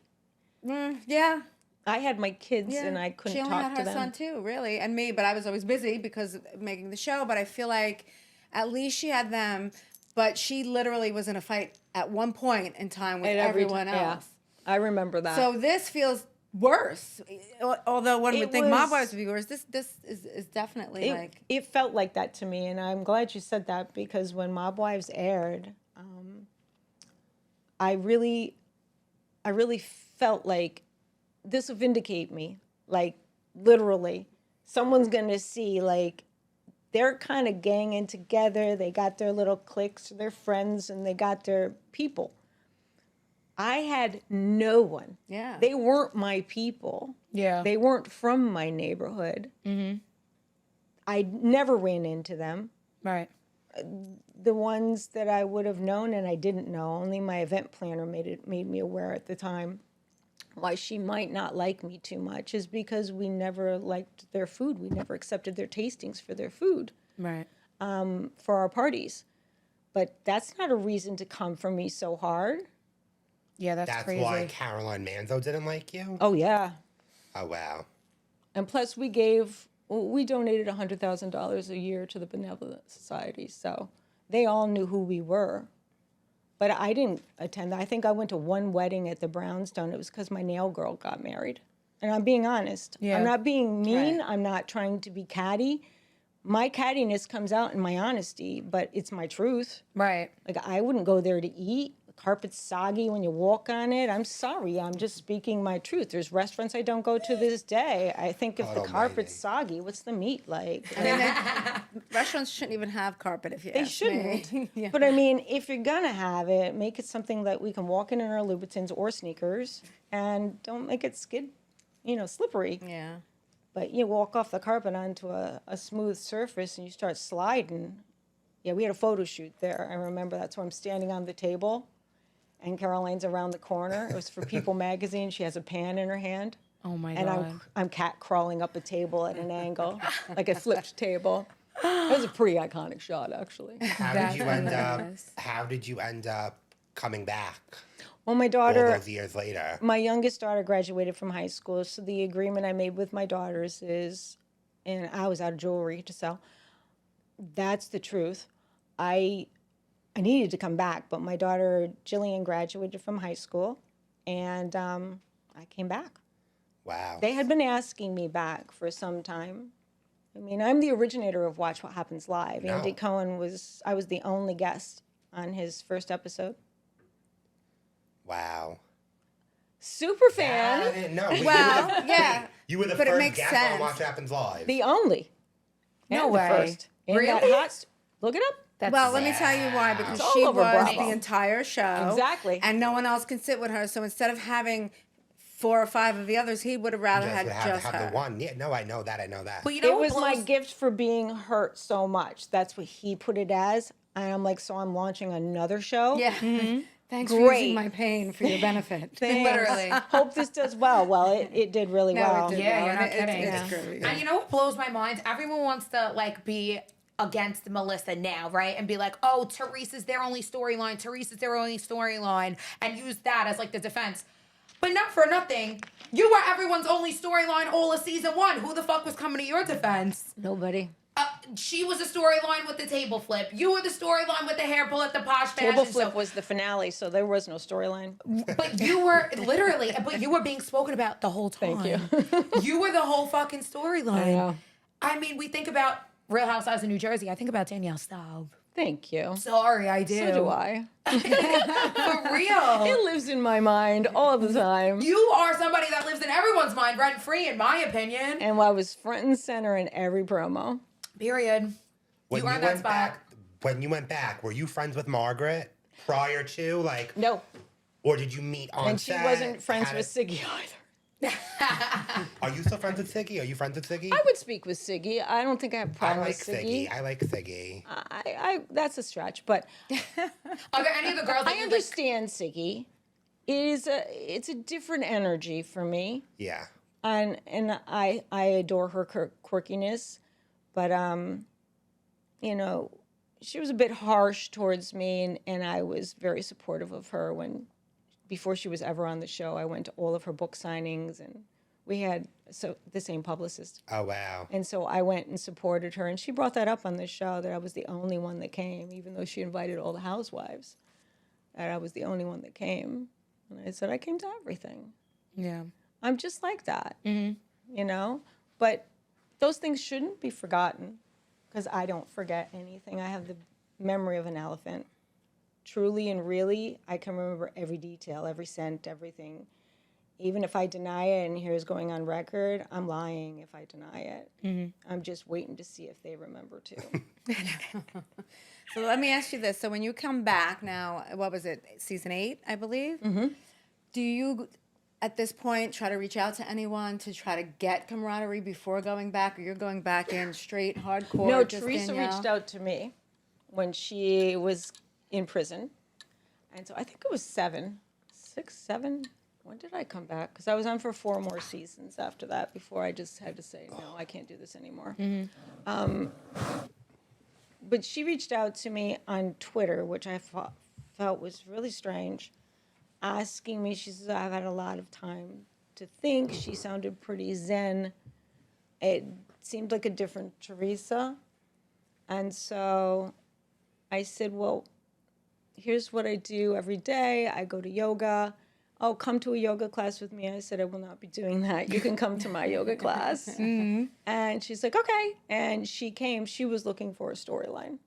Yeah. I had my kids and I couldn't talk to them. She only had her son too, really, and me, but I was always busy because of making the show. But I feel like at least she had them. But she literally was in a fight at one point in time with everyone else. Yeah, I remember that. So this feels worse. Although one would think Mob Wives would be worse, this is definitely like... It felt like that to me, and I'm glad you said that, because when Mob Wives aired, I really felt like this will vindicate me. Like, literally. Someone's going to see, like... They're kind of ganging together. They got their little cliques, their friends, and they got their people. I had no one. Yeah. They weren't my people. Yeah. They weren't from my neighborhood. Mm-hmm. I never ran into them. Right. The ones that I would have known and I didn't know, only my event planner made me aware at the time. Why she might not like me too much is because we never liked their food. We never accepted their tastings for their food. Right. For our parties. But that's not a reason to come for me so hard. Yeah, that's crazy. That's why Caroline Manzo didn't like you? Oh, yeah. Oh, wow. And plus we donated $100,000 a year to the Benevolent Society. So they all knew who we were. But I didn't attend. I think I went to one wedding at the Brownstone. It was because my nail girl got married. And I'm being honest. Yeah. I'm not being mean. Right. I'm not trying to be catty. My cattiness comes out in my honesty, but it's my truth. Right. Like, I wouldn't go there to eat. The carpet's soggy when you walk on it. I'm sorry. I'm just speaking my truth. There's restaurants I don't go to this day. I think if the carpet's soggy, what's the meat like? I mean, restaurants shouldn't even have carpet if you They ask shouldn't. me. Yeah. But I mean, if you're going to have it, make it something that we can walk in our Louboutins or sneakers, and don't make it slippery. Yeah. But you walk off the carpet onto a smooth surface and you start sliding. Yeah, we had a photo shoot there. I remember that's where I'm standing on the table and Caroline's around the corner. It was for People magazine. She has a pan in her hand. Oh my God. And I'm cat crawling up a table at an angle, like a flipped table. It was a pretty iconic shot, actually. How did you end up coming back? Well, my daughter, all those years later. My youngest daughter graduated from high school, so the agreement I made with my daughters is, and I was out of jewelry to sell. That's the truth. I needed to come back, but my daughter Jillian graduated from high school, and I came back. Wow. They had been asking me back for some time. I mean, I'm the originator of Watch What Happens Live. No. Andy Cohen I was the only guest on his first episode. Wow. Super fan. I didn't know. Well, yeah. You were the first guest on Watch What Happens Live. The only. No and way. The first. And really? Look it up. Well, let me tell you why, because It's all she over was Bravo. the entire show. Exactly. And no one else can sit with her. So instead of having 4 or 5 of the others, he would have rather Just had would have just to have her. the one. Yeah, no, I know that. But you know It what was my blows- gift for being hurt so much. That's what he put it as. And I'm like, so I'm launching another show? Yeah. Thanks for Great. using my pain for your benefit. Thanks. Literally. Hope this does well. Well, it did really No, well. it did Yeah, well, you're and not it- kidding. It's good. And you know what blows my mind? Everyone wants to like be against Melissa now, right? And be like, oh, Teresa's their only storyline. Teresa's their only storyline. And use that as like the defense. But not for nothing. You were everyone's only storyline all of season 1. Who the fuck was coming to your defense? Nobody. She was the storyline with the table flip. You were the storyline with the hair pull at the posh fashion Table flip show. was the finale, so there was no storyline. But you were literally, but you were being spoken about the whole time. Thank you. You were the whole fucking storyline. I know. I mean, we think about Real Housewives of New Jersey. I think about Danielle Staub. Thank you. Sorry, I do. So do I. For real. It lives in my mind all the time. You are somebody that lives in everyone's mind rent free, in my opinion. And I was front and center in every promo. Period. When you you earned that went spot. back, when you went back, were you friends with Margaret prior to like, No. or did you meet on And she set? wasn't friends Had with it- Siggy either. Are you still friends with Siggy? Are you friends with Siggy? I would speak with Siggy. I don't think I have a I problem like with Siggy. Siggy. I like Siggy. I that's a stretch, but Are there any of the girls that I you like? understand Siggy. It's a different energy for me, Yeah. and I adore her quirkiness, but you know, she was a bit harsh towards me, and I was very supportive of her before she was ever on the show. I went to all of her book signings, and we had the same publicist. Oh wow. And so I went and supported her, and she brought that up on the show that I was the only one that came, even though she invited all the housewives, that I was the only one that came. And I said, I came to everything. Yeah. I'm just like that, you know? But those things shouldn't be forgotten because I don't forget anything. I have the memory of an elephant. Truly and really, I can remember every detail, every scent, everything. Even if I deny it and here's going on record, I'm lying if I deny it. I'm just waiting to see if they remember too. So let me ask you this. So when you come back now, what was it, season 8, I believe? Mm-hmm. Do you, at this point, try to reach out to anyone to try to get camaraderie before going back, or you're going back in straight hardcore? No, just Teresa Danielle? reached out to me when she was in prison. And so I think it was 6, 7. When did I come back? Because I was on for 4 more seasons after that before I just had to say, no, I can't do this anymore. But she reached out to me on Twitter, which I felt was really strange, asking me, she says, I've had a lot of time to think. She sounded pretty zen. It seemed like a different Teresa. And so I said, well, here's what I do every day. I go to yoga. Oh, come to a yoga class with me. I said, I will not be doing that. You can come to my yoga class. And she's like, okay. And she came. She was looking for a storyline.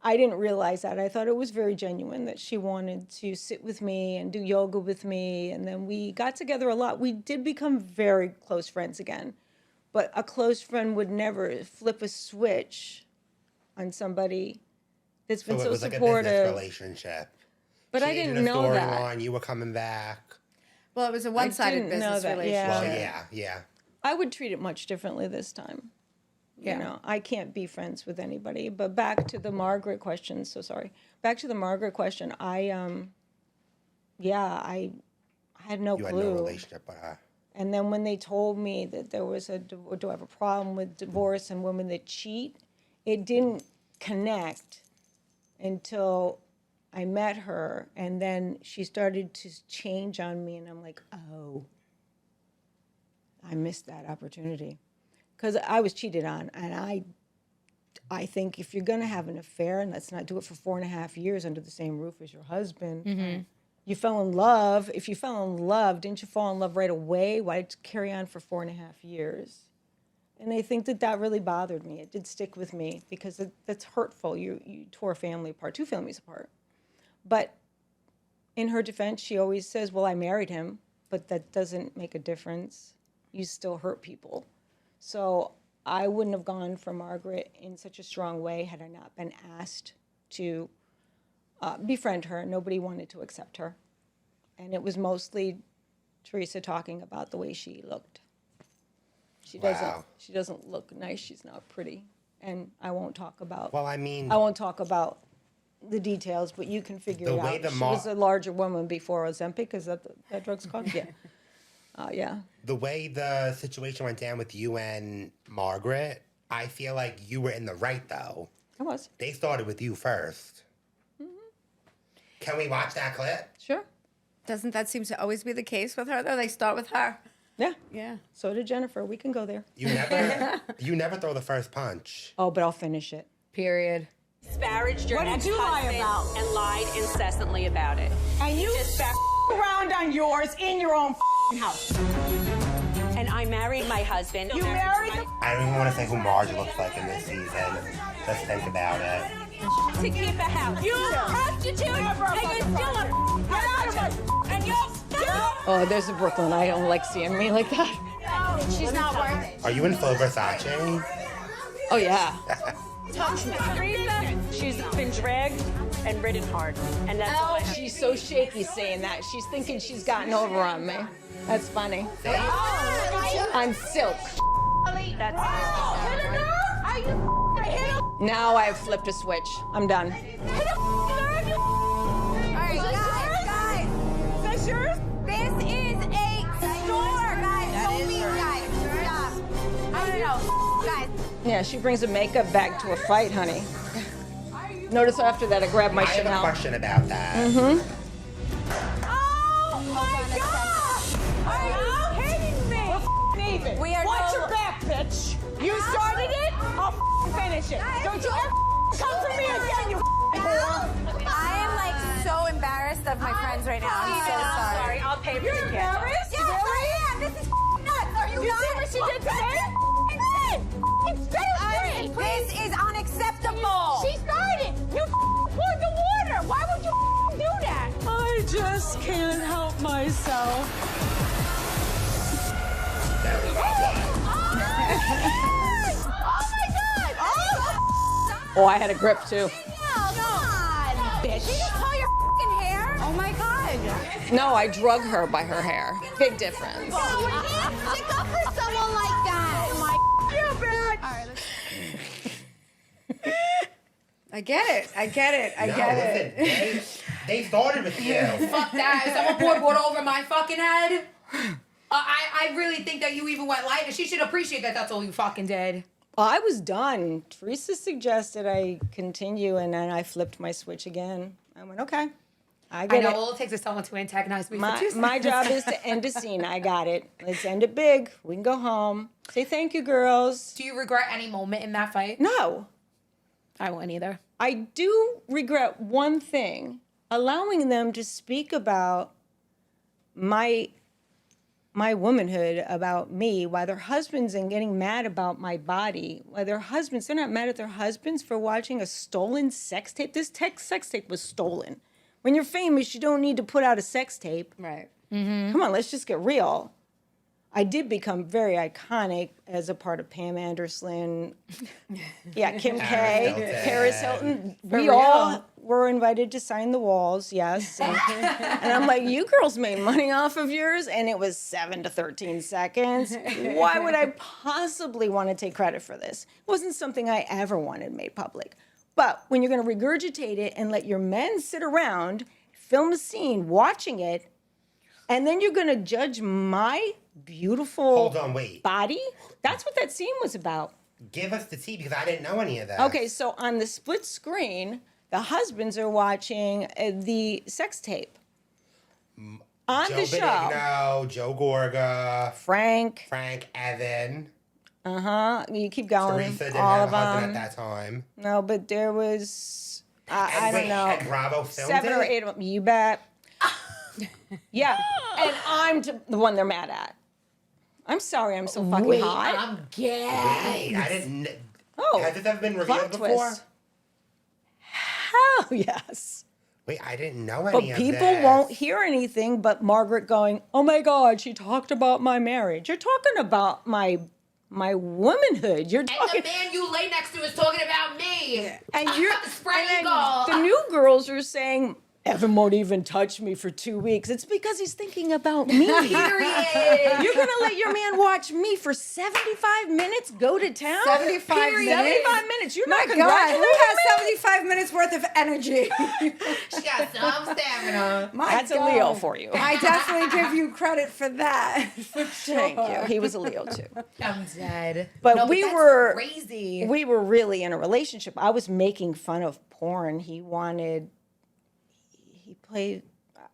I didn't realize that. I thought it was very genuine that she wanted to sit with me and do yoga with me. And then we got together a lot. We did become very close friends again. But a close friend would never flip a switch on somebody that's been So so it was like a supportive. business relationship. But I She didn't needed a know that. storyline, you were coming back. Well, it was a one-sided didn't know business that, relationship. yeah. Well, yeah. I would treat it much differently this time. You know, I can't be friends with anybody. But back to the Margaret question. So sorry. Back to the Margaret question. I had no You clue. had no relationship with her. And then when they told me that there was do I have a problem with divorce and women that cheat, it didn't connect until I met her. And then she started to change on me. And I'm like, oh, I missed that opportunity. Because I was cheated on. And I think if you're going to have an affair, and let's not do it for 4.5 years under the same roof as your husband, you fell in love. If you fell in love, didn't you fall in love right away? Why did you carry on for 4.5 years? And I think that really bothered me. It did stick with me because that's hurtful. You tore a family apart, 2 families apart. But in her defense, she always says, well, I married him, but that doesn't make a difference. You still hurt people. So I wouldn't have gone for Margaret in such a strong way had I not been asked to befriend her. Nobody wanted to accept her. And it was mostly Teresa talking about the way she looked. She doesn't look nice. She's not pretty. And I won't talk about the details, but you can figure it out. She was a larger woman before Ozempic. Is that that drug's called? Yeah. Yeah. The way the situation went down with you and Margaret, I feel like you were in the right, though. I was. They started with you first. Mm-hmm. Can we watch that clip? Sure. Doesn't that seem to always be the case with her, though? They start with her. Yeah. Yeah. So did Jennifer. We can go there. You never throw the first punch. Oh, but I'll finish it. Period. Disparaged your ex-husband and lied incessantly about it. And you just around on yours in your own house. And I married my husband. You married the I don't even want to say who Marge looks like in this season. Just think about it. to keep a house. You prostitute and you're still a get out of my and you're still. Oh, there's a Brooklyn. I don't like seeing me like that. She's not worth it. Are you in full Versace? Oh, yeah. Touch me. She's been dragged and ridden hard. And that's all I have. She's so shaky saying that. She's thinking she's gotten over on me. That's funny. I'm silk. Now I've flipped a switch. I'm done. Guys. Is that yours? This is a store, guys. Don't be guys. Stop. I know. Guys. Yeah, she brings a makeup bag to a fight, honey. Notice after that I grabbed my I have a Chanel. question about that. Oh my God! Are you kidding me? We're even. We are Watch no- your back, bitch. You started it. I'll finish it. Don't you ever come for me again, you whore. I am like so embarrassed of my friends right now. I'm so sorry. I'll pay for You're your embarrassed? Yes, I am. This is nuts. Are you You not? see what she did today? This is unacceptable. She started. You poured the water. Why would you do that? I just can't help myself. Oh, I had a grip too. Bitch. Did you pull your fucking hair? Oh my God. No, I drug her by her hair. Big difference. You can't stick up for someone like that. Oh my you bitch. I get it. I get it. I No, get listen, it. they started with you. Fuck that. If someone poured water over my fucking head, I really think that you even went light, and she should appreciate that that's all you fucking did. I was done. Teresa suggested I continue, and then I flipped my switch again. I went, okay. I I get know it. all it takes is someone to antagonize me for 2 My, seconds. my job is to end a scene. I got it. Let's end it big. We can go home. Say thank you, girls. Do you regret any moment in that fight? No. I won't either. I do regret one thing, allowing them to speak about my womanhood, about me, while their husbands and getting mad about my body, while their husbands, they're not mad at their husbands for watching a stolen sex tape. This sex tape was stolen. When you're famous, you don't need to put out a sex tape. Right. Come on, let's just get real. I did become very iconic as a part of Pam Anderson, Kim K, Hilton. Paris Hilton. We real. all were invited to sign the walls, yes. And I'm like, you girls made money off of yours, and it was 7 to 13 seconds. Why would I possibly want to take credit for this? It wasn't something I ever wanted made public. But when you're going to regurgitate it and let your men sit around, film a scene, watching it, and then you're going to judge my beautiful Hold on, wait. body? That's what that scene was about. Give us the tea because I didn't know any of that. Okay, so on the split screen, the husbands are watching the sex tape. On Joe the show, Benigno, Joe Gorga, Frank, Evan, you keep going, Teresa didn't all have of a husband them. at that time. No, but there was, I And don't wait, know, had Bravo filmed 7 or it? 8 of them. You bet. Yeah, and I'm the one they're mad at. I'm sorry, I'm so fucking hot. I'm gay. Wait, I didn't. Oh, Has this ever been plot revealed before? twist. Hell yes. Wait, I didn't know any But of people this. won't hear anything but Margaret going, oh my God, she talked about my marriage. You're talking about my my womanhood. You're And talking, the man you lay next to is talking about me. and you're Spread and then eagle. the new girls are saying, Evan won't even touch me for 2 weeks. It's because he's thinking about me. Period. You're gonna let your man watch me for 75 minutes go to town? 75 minutes? 75 minutes. You're My not God, congratulating who has me? 75 minutes worth of energy? She got some stamina. My That's God. a Leo for you. I definitely give you credit for that. For sure. Thank you. He was a Leo too. I'm dead. But No, we that's were crazy. We were really in a relationship. I was making fun of porn. He played.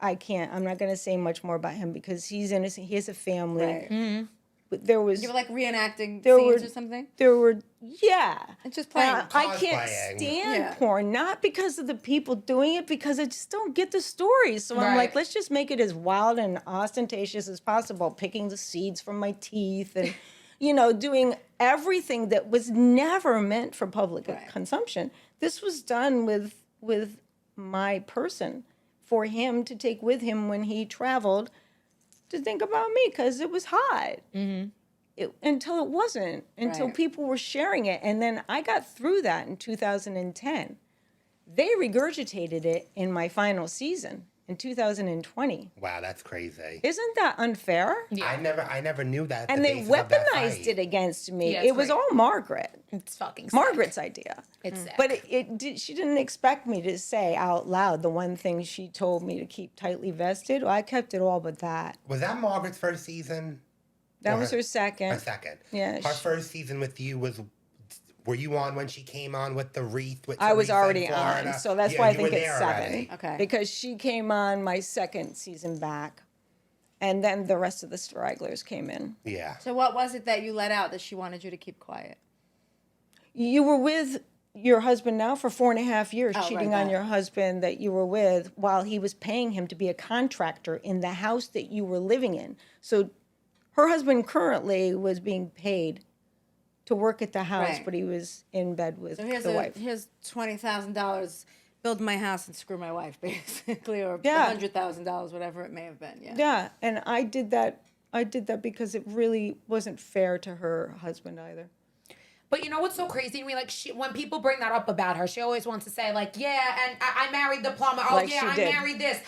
I'm not going to say much more about him because he's innocent. He has a family. Right. But there was. You were like reenacting There scenes were- or something? There were, yeah. And just playing. I can't Cosplaying. stand Yeah. porn, not because of the people doing it, because I just don't get the story. So I'm like, Right. let's just make it as wild and ostentatious as possible, picking the seeds from my teeth and, doing everything that was never meant for public consumption. This was done with my person for him to take with him when he traveled to think about me because it was hot. Until it wasn't, until Right. people were sharing it. And then I got through that in 2010. They regurgitated it in my final season in 2020. Wow, that's crazy. Isn't that unfair? I never knew that. And they weaponized it against me. Yeah, it's it was great. all Margaret. It's fucking sick. Margaret's idea. It's sick. But she didn't expect me to say out loud the one thing she told me to keep tightly vested. Well, I kept it all but that. Was that Margaret's first season? That Or was her second. Her second. Yeah, Her she- first season with you was. Were you on when she came on with the wreath? With I was Teresa in already Florida? on, so that's Yeah, why I you think were it's there 7. already. Okay. Because she came on my second season back, and then the rest of the stragglers came in. Yeah. So what was it that you let out that she wanted you to keep quiet? You were with your husband now for 4.5 years, Oh, cheating right, on that. your husband that you were with while he was paying him to be a contractor in the house that you were living in. So her husband currently was being paid to work at the house, Right. but he was in bed with So wife. here's $20,000. Build my house and screw my wife, basically, or Yeah. $100,000, whatever it may have been. Yeah. Yeah, and I did that because it really wasn't fair to her husband either. But you know what's so crazy to me? Like, when people bring that up about her, she always wants to say, like, yeah, and I married the plumber. Oh, Like yeah, she I did. married this.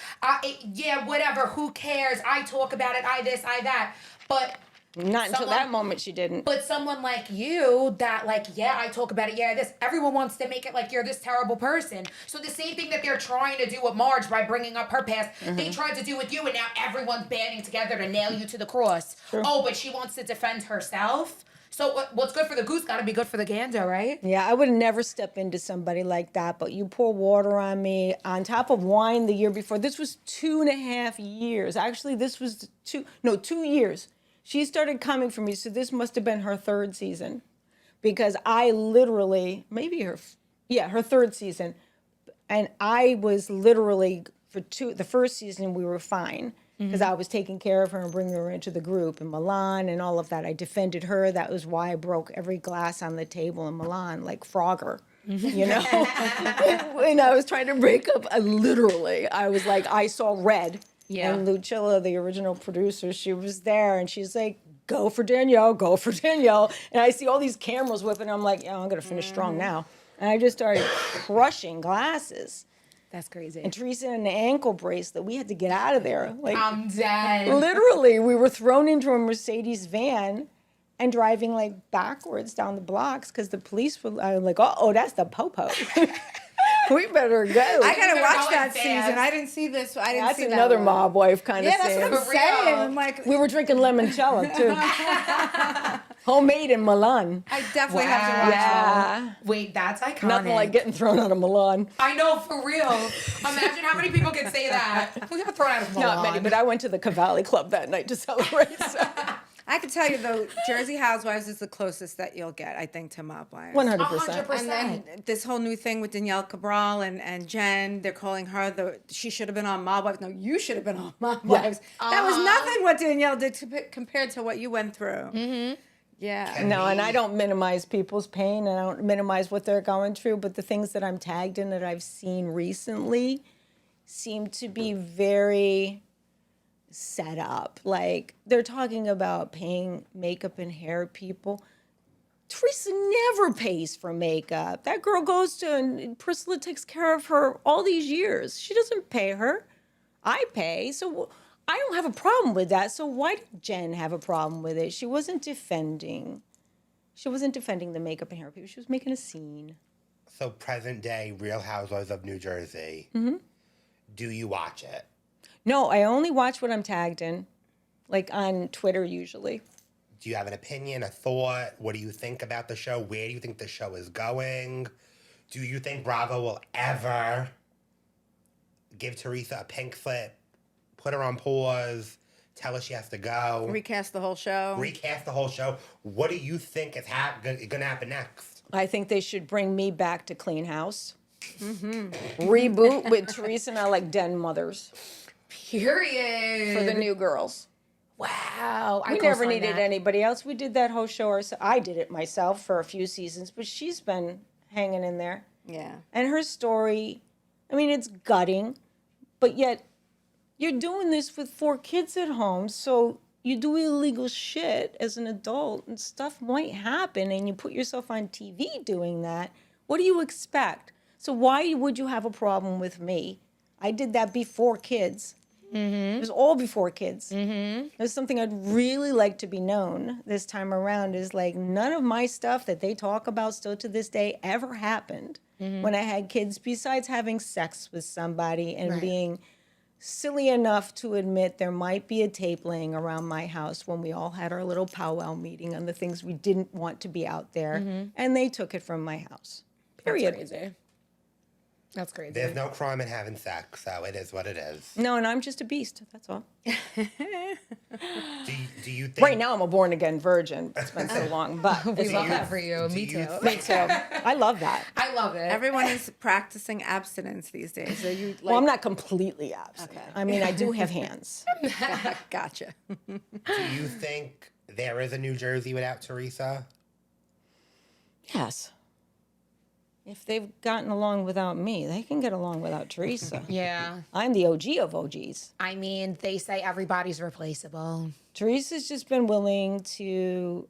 Yeah, whatever. Who cares? I talk about it. I this, I that. But Not until Someone- that moment she didn't. But someone like you that like, yeah, I talk about it, yeah, this, everyone wants to make it like you're this terrible person. So the same thing that they're trying to do with Marge by bringing up her past, they tried to do with you, and now everyone's banding together to nail you to the cross. Oh, but she wants to defend herself. So what's good for the goose got to be good for the gander, right? Yeah, I would never step into somebody like that, but you pour water on me on top of wine the year before. This was 2.5 years. Actually, this was 2 years. She started coming for me, so this must have been her 3rd season. Because I literally, her 3rd season. And I was literally, the first season we were fine. Because I was taking care of her and bringing her into the group in Milan and all of that. I defended her. That was why I broke every glass on the table in Milan, like Frogger, you know? When I was trying to break up, I was like, I saw red. Yeah. And Lucilla, the original producer, she was there and she's like, go for Danielle, go for Danielle. And I see all these cameras whipping. I'm like, yeah, I'm going to finish strong now. And I just started crushing glasses. That's crazy. And Teresa in the ankle bracelet, we had to get out of there. Like, I'm dead. literally, we were thrown into a Mercedes van and driving like backwards down the blocks because the police were like, oh, that's the po-po. We better go. I gotta They're watch going that fast. season. I didn't see this. I didn't That's see that another one. mob wife kind of Yeah, that's scene. what I'm For saying. real. I'm like, We were drinking limoncello too. Homemade in Milan. I definitely have to watch that. Yeah. Wait, that's iconic. Nothing like getting thrown out of Milan. I know, for real. Imagine how many people can say that. We got thrown out of Milan. Not many, but I went to the Cavalli Club that night to celebrate. So. I can tell you though, Jersey Housewives is the closest that you'll get, I think, to mob wives. 100%. 100%. And then this whole new thing with Danielle Cabral and Jen, they're calling her she should have been on Mob Wives. No, you should have been on Mob Wives. That was nothing what Danielle did compared to what you went through. Mm-hmm. Yeah. No, and I don't minimize people's pain and I don't minimize what they're going through, but the things that I'm tagged in that I've seen recently seem to be very set up. Like, they're talking about paying makeup and hair people. Teresa never pays for makeup. That girl goes to, and Priscilla takes care of her all these years. She doesn't pay her. I pay. So I don't have a problem with that. So why did Jen have a problem with it? She wasn't defending the makeup and hair people. She was making a scene. So present day Real Housewives of New Jersey. Do you watch it? No, I only watch what I'm tagged in, like on Twitter usually. Do you have an opinion, a thought? What do you think about the show? Where do you think the show is going? Do you think Bravo will ever give Teresa a pink slip, put her on pause, tell her she has to go? Recast the whole show. Recast the whole show. What do you think is going to happen next? I think they should bring me back to clean house. Reboot with Teresa and I like den mothers Period. for the new girls. Wow. We never needed anybody else. We did that whole show ourselves. I did it myself for a few seasons, but she's been hanging in there. Yeah. And her story, I mean, it's gutting, but yet you're doing this with 4 kids at home, so you do illegal shit as an adult and stuff might happen and you put yourself on TV doing that. What do you expect? So why would you have a problem with me? I did that before kids. It was all before kids. There's something I'd really like to be known this time around is like none of my stuff that they talk about still to this day ever happened when I had kids besides having sex with somebody and being silly enough to admit there might be a tape laying around my house when we all had our little powwow meeting on the things we didn't want to be out there and they took it from my house. Period. That's crazy. That's crazy. There's no crime in having sex, so it is what it is. No, and I'm just a beast. That's all. Do you think... Right now, I'm a born-again virgin. It's been so long, but We love that for you. Me too. Me too. I love that. I love it. Everyone is practicing abstinence these days. So you like, Well, I'm not completely abstinent. Okay. I mean, I do have hands. Gotcha. Do you think there is a New Jersey without Teresa? Yes. If they've gotten along without me, they can get along without Teresa. Yeah. I'm the OG of OGs. I mean, they say everybody's replaceable. Teresa's just been willing to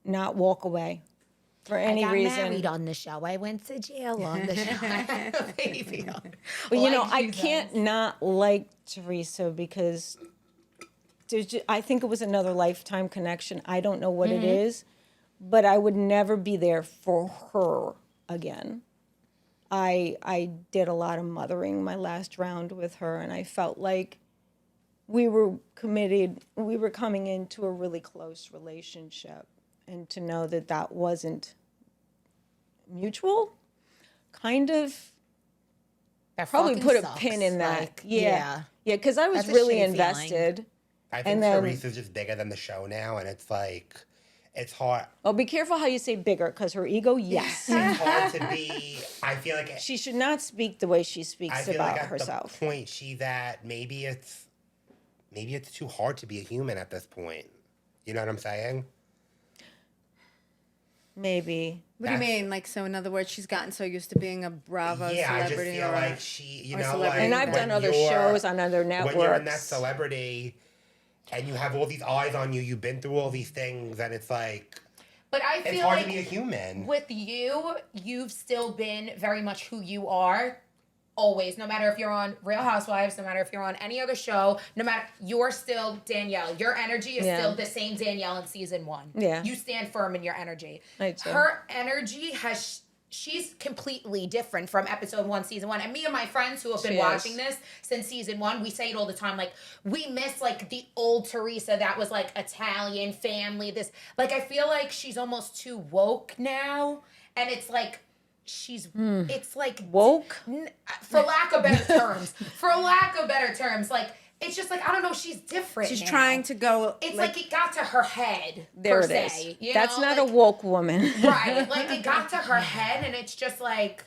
not walk away for any I got reason. married on the show. I went to jail on the show. I had a baby on. But you know, Like I Jesus. can't not like Teresa because I think it was another lifetime connection. I don't know what it is, but I would never be there for her again. I did a lot of mothering my last round with her, and I felt like we were committed. We were coming into a really close relationship, and to know that that wasn't mutual, kind of That probably fucking put a sucks. pin in that. Like, Yeah, because I was That's a really shitty invested. I think And then- Teresa's just bigger than the show now, and it's like, it's hard. Well, be careful how you say bigger, because her ego, yes. It's hard to be, I feel like... She should not speak the way she I speaks feel about like at herself. the point she's at, maybe it's too hard to be a human at this point. You know what I'm saying? Maybe. What do you mean? Like, so in other words, she's gotten so used to being a Bravo Yeah, I just celebrity feel or like she, you or know, like... celebrity. And I've when done other you're- shows on other networks. When you're in that celebrity and you have all these eyes on you, you've been through all these things, and it's like... But I It's feel hard like to be a human. with you, you've still been very much who you are. Always, no matter if you're on Real Housewives, no matter if you're on any other show, no matter, you're still Danielle. Your energy is Yeah. still the same Danielle in season 1. Yeah. You stand firm in your energy. I do. Her energy she's completely different from episode 1, season 1. And me and my friends who have been She is. watching this since season 1, we say it all the time, like, we miss, like, the old Teresa that was, like, Italian family, this. Like, I feel like she's almost too woke now. And it's like, it's like... Woke? For lack of better terms, like, it's just like, I don't know, she's different She's now. trying to go. It's like it got to her head, There per it se. is. You That's know? not Like, a woke woman. right. Like, it got to her head, and it's just like,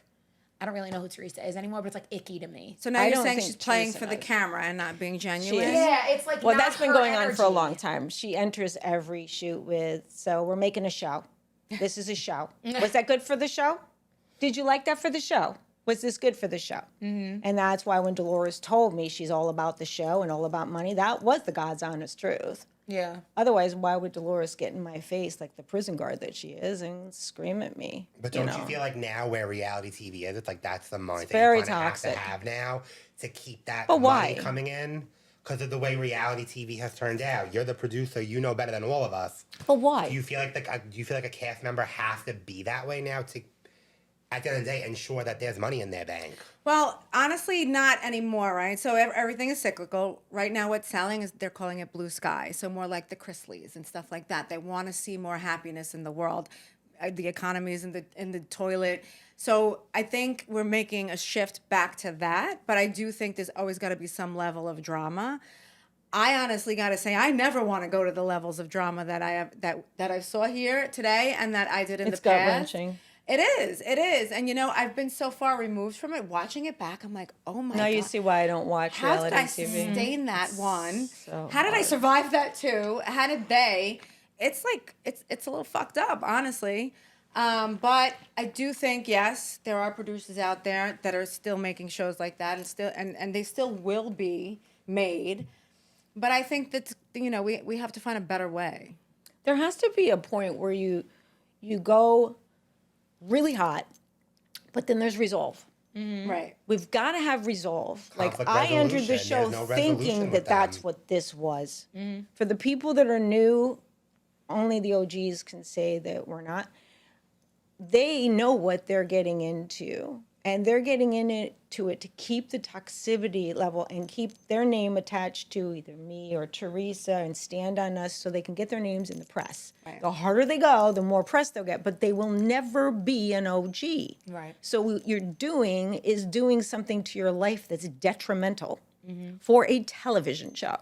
I don't really know who Teresa is anymore, but it's like icky to me. So now I you're don't saying think she's playing Teresa for the knows. camera and not being genuine. is. Yeah, it's like, Well, not that's been her going on for a energy. long time. She enters every shoot with, so we're making a show. This is a show. Was that good for the show? Did you like that for the show? Was this good for the show? Mm-hmm. And that's why when Dolores told me she's all about the show and all about money, that was the God's honest truth. Yeah. Otherwise, why would Dolores get in my face like the prison guard that she is and scream at me? But don't you feel like now where reality TV is, it's like that's the money It's that very you kind of have toxic. to have now to keep that But money why? coming in? Because of the way reality TV has turned out. You're the producer. You know better than all of us. But why? Do you feel like a cast member has to be that way now to, at the end of the day, ensure that there's money in their bank? Well, honestly, not anymore, right? So everything is cyclical. Right now, what's selling is they're calling it blue sky. So more like the Chrisleys and stuff like that. They want to see more happiness in the world. The economy is in the toilet. So I think we're making a shift back to that. But I do think there's always got to be some level of drama. I honestly got to say, I never want to go to the levels of drama that I have that I saw here today and that I did in the past. It's gut-wrenching. It is. And you know, I've been so far removed from it. Watching it back, I'm like, oh my God. Now you see why I don't watch How reality did I TV. sustain that one? So How did I hard. survive that too? How did they? It's like, it's a little fucked up, honestly. But I do think, yes, there are producers out there that are still making shows like that and they still will be made. But I think that, you know, we have to find a better way. There has to be a point where you go really hot, but then there's resolve. Right. We've got to have resolve. Conflict Like, I entered the resolution. show There's no resolution thinking with that that's them. what this was. For the people that are new, only the OGs can say that we're not. They know what they're getting into, and they're getting into it to keep the toxicity level and keep their name attached to either me or Teresa and stand on us so they can get their names in the press. Right. The harder they go, the more press they'll get, but they will never be an OG. Right. So what you're doing is doing something to your life that's detrimental for a television show.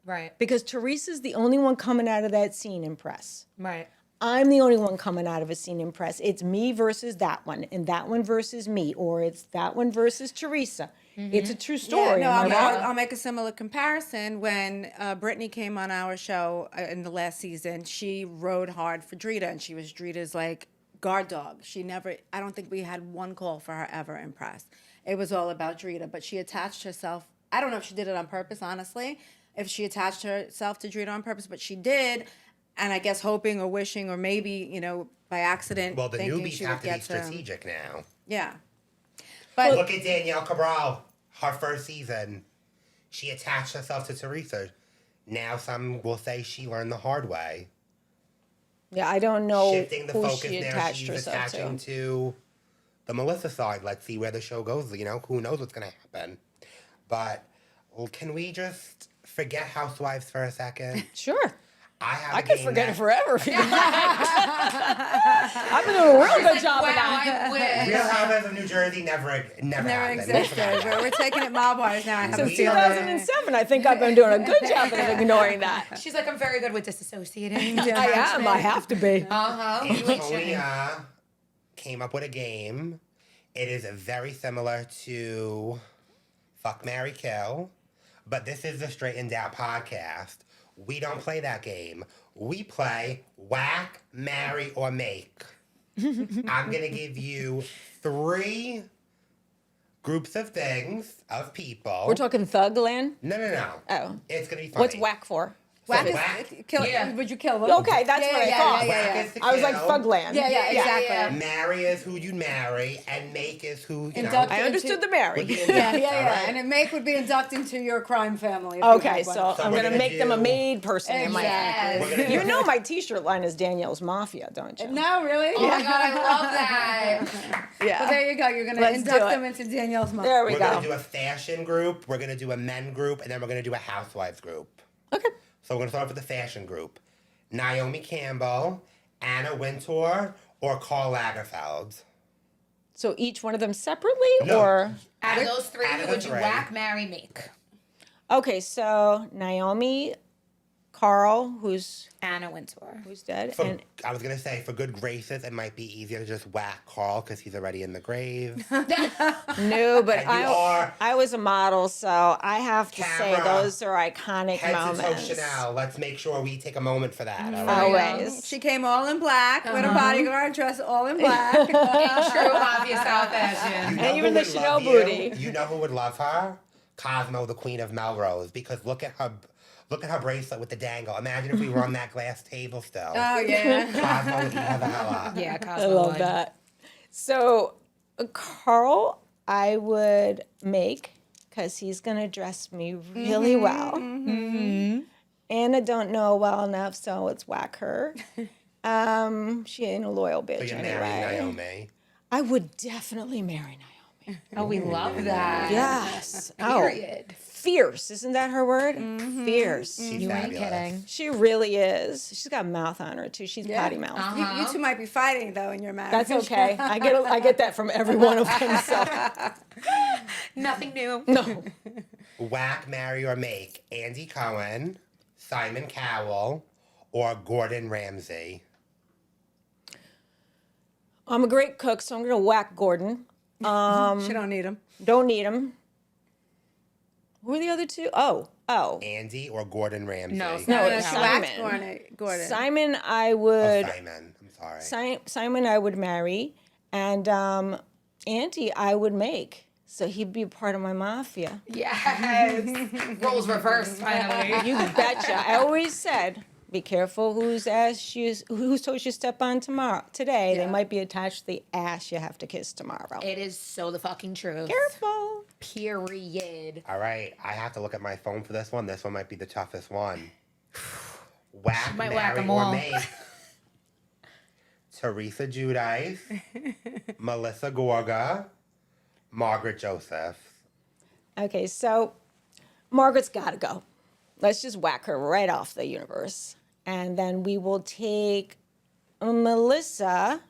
Right. Because Teresa's the only one coming out of that scene in press. Right. I'm the only one coming out of a scene in press. It's me versus that one, and that one versus me, or it's that one versus Teresa. It's a true story. Yeah, am no, I right? I'll make a similar comparison. When Brittany came on our show in the last season, she rode hard for Drita, and she was Drita's like guard dog. I don't think we had one call for her ever in press. It was all about Drita, but she attached herself. I don't know if she did it on purpose, honestly, if she attached herself to Drita on purpose, but she did. And I guess hoping or wishing or maybe, you know, by accident. Well, the thinking newbies she have would to be get strategic now. Yeah. But Look at Danielle Cabral. Her first season, she attached herself to Teresa. Now some will say she learned the hard way. Yeah, I don't know Shifting the who focus she now, attached she's herself attaching to the Melissa side. Let's see where the show goes. You know, who knows what's going to happen. But can we just forget Housewives for a second? Sure. I could forget it forever if you I've been doing a real good job of that. Real Housewives of New Jersey never happened. existed. We're taking it mob-wise now. I have a Since feeling. 2007, I think I've been doing a good job of ignoring that. She's like, I'm very good with disassociating. I am. I have to be. Antonia came up with a game. It is very similar to Fuck, Marry, Kill, but this is the Straightened Out podcast. We don't play that game. We play Whack, Marry, or Make. I'm going to give you 3 groups of things, of people. We're talking thug land? No. Oh. It's going to be funny. What's whack for? Whack So is whack- kill. Yeah. Would you kill them? Okay, that's what I thought. Whack is to I was like kill. Thugland. Yeah, exactly. Marry is who you marry, and make is who, you know. Induct- I understood the marry. would be Yeah. inducted, all right? And a make would be inducted into your crime family. if you Okay, had one. so I'm we're going to gonna make them a do- maid person in my Exactly. We're gonna You do- know my T-shirt line is Danielle's Mafia, don't you? No, really? Oh my God, I love that. Yeah. Well, there you go. You're going to Let's do induct it. them into Danielle's mom. There we We're go. going to do a fashion group, we're going to do a men group, and then we're going to do a housewives group. Okay. So we're going to start off with the fashion group. Naomi Campbell, Anna Wintour, or Karl Lagerfeld. So each one of them separately, No. or Out of those 3, Out of who the would you 3. whack, marry, make? okay? So Naomi, Carl, who's Anna Wintour. dead, For, and I was going to say, for good graces, it might be easier to just whack Carl because he's already in the grave. no, but And you are- I was a model, so I have to say Camera. those are iconic Head to toe moments. Chanel. Let's make sure we take a moment for that. All right? Always. She came all in black with a bodyguard dressed all in black. In true Mafia style fashion. You know And who even the would Chanel love you? booty. You know who would love her? Cosmo, the Queen of Melrose, because look at Look at her bracelet with the dangle. Imagine if we were on that glass table still. Oh, yeah. Cosmo would eat her the hell up. Yeah, Cosmo I love would. that. So, Carl, I would make, because he's going to dress me really well. Anna don't know well enough, so let's whack her. She ain't a loyal bitch So you're anyway. marrying Naomi. I would definitely marry Naomi. Oh, we love that. Yes. Period. Fierce, isn't that her word? Fierce. She's You ain't fabulous. kidding. She really is. She's got mouth on her too. She's potty mouth. You two might be fighting, though, in your marriage. That's okay. I get that from every one of them. So. Nothing new. No. Whack, marry, or make Andy Cohen, Simon Cowell, or Gordon Ramsay. I'm a great cook, so I'm gonna whack Gordon. She don't need him. Don't need him. Who are the other two? Oh. Andy or Gordon Ramsay? No, No, Simon. she whacked Gordon. Simon, I would. Simon. I'm sorry. Simon, I would marry, and Andy, I would make. So he'd be a part of my mafia. Yes. Roles reversed, finally. You betcha. I always said, be careful whose toes you step on today. They might be attached to the ass you have to kiss tomorrow. It is so the fucking truth. Careful. Period. All right, I have to look at my phone for this one. This one might be the toughest one. Whack, Might whack marry, 'em or all. make Teresa Giudice, Melissa Gorga, Margaret Joseph. Okay, so Margaret's got to go. Let's just whack her right off the universe. And then we will take Melissa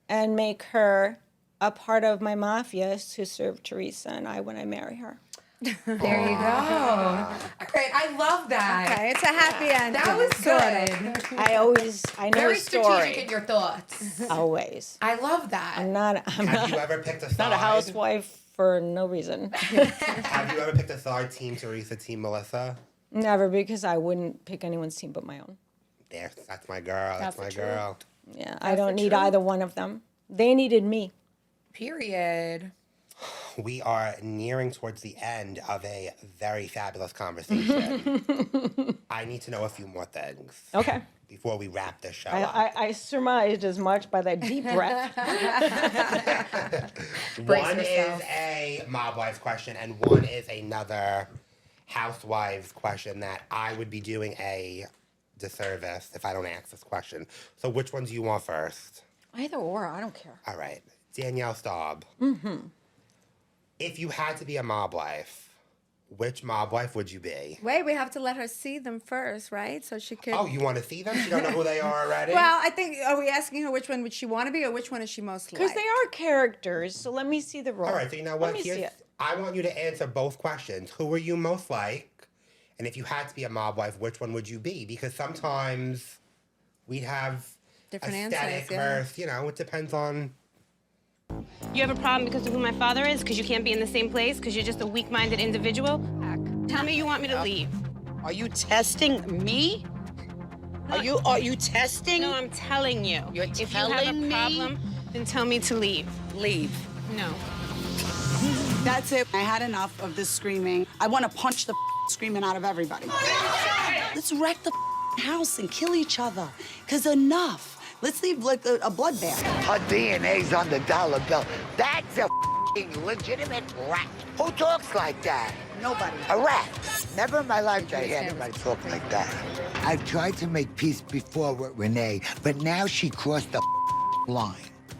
and make her a part of my mafia to serve Teresa and I when I marry her. There you go. Great. I love that. Okay, it's a happy end. That was good. I know Very a story. strategic in your thoughts. Always. I love that. I'm not Have you ever picked a side? not a housewife for no reason. Have you ever picked a side, Team Teresa, Team Melissa? Never, because I wouldn't pick anyone's team but my own. There, that's my girl. That's my girl. Yeah, I don't need either one of them. They needed me. Period. We are nearing towards the end of a very fabulous conversation. I need to know a few more things. Okay. Before we wrap this show up. I surmised as much by that deep breath. One is a Mob Wives question, and one is another Housewives question that I would be doing a disservice if I don't ask this question. So which one do you want first? Either or, I don't care. All right. Danielle Staub. If you had to be a mob wife, which mob wife would you be? Wait, we have to let her see them first, right? So she could. Oh, you want to see them? You don't know who they are already? Well, I think, are we asking her which one would she want to be or which one is she most like? Because they are characters, so let me see the role. All right, so you know Let what? me see it. I want you to answer both questions. Who are you most like? And if you had to be a mob wife, which one would you be? Because sometimes we'd have Different aesthetic answers, yeah. versus, it depends on... You have a problem because of who my father is? Because you can't be in the same place? Because you're just a weak-minded individual? Tell me you want me to leave. Are you testing me? Are you testing? No, I'm telling you. You're if you telling have a me? problem, then tell me to leave. Leave. No. That's it. I had enough of this screaming. I want to punch the screaming out of everybody. Let's wreck the house and kill each other. Because enough. Let's leave like a bloodbath. Her DNA's on the dollar bill. That's a legitimate rat. Who talks like that? Nobody. A rat. Never in my life did I hear anybody talk like that. I've tried to make peace before with Renee, but now she crossed the line.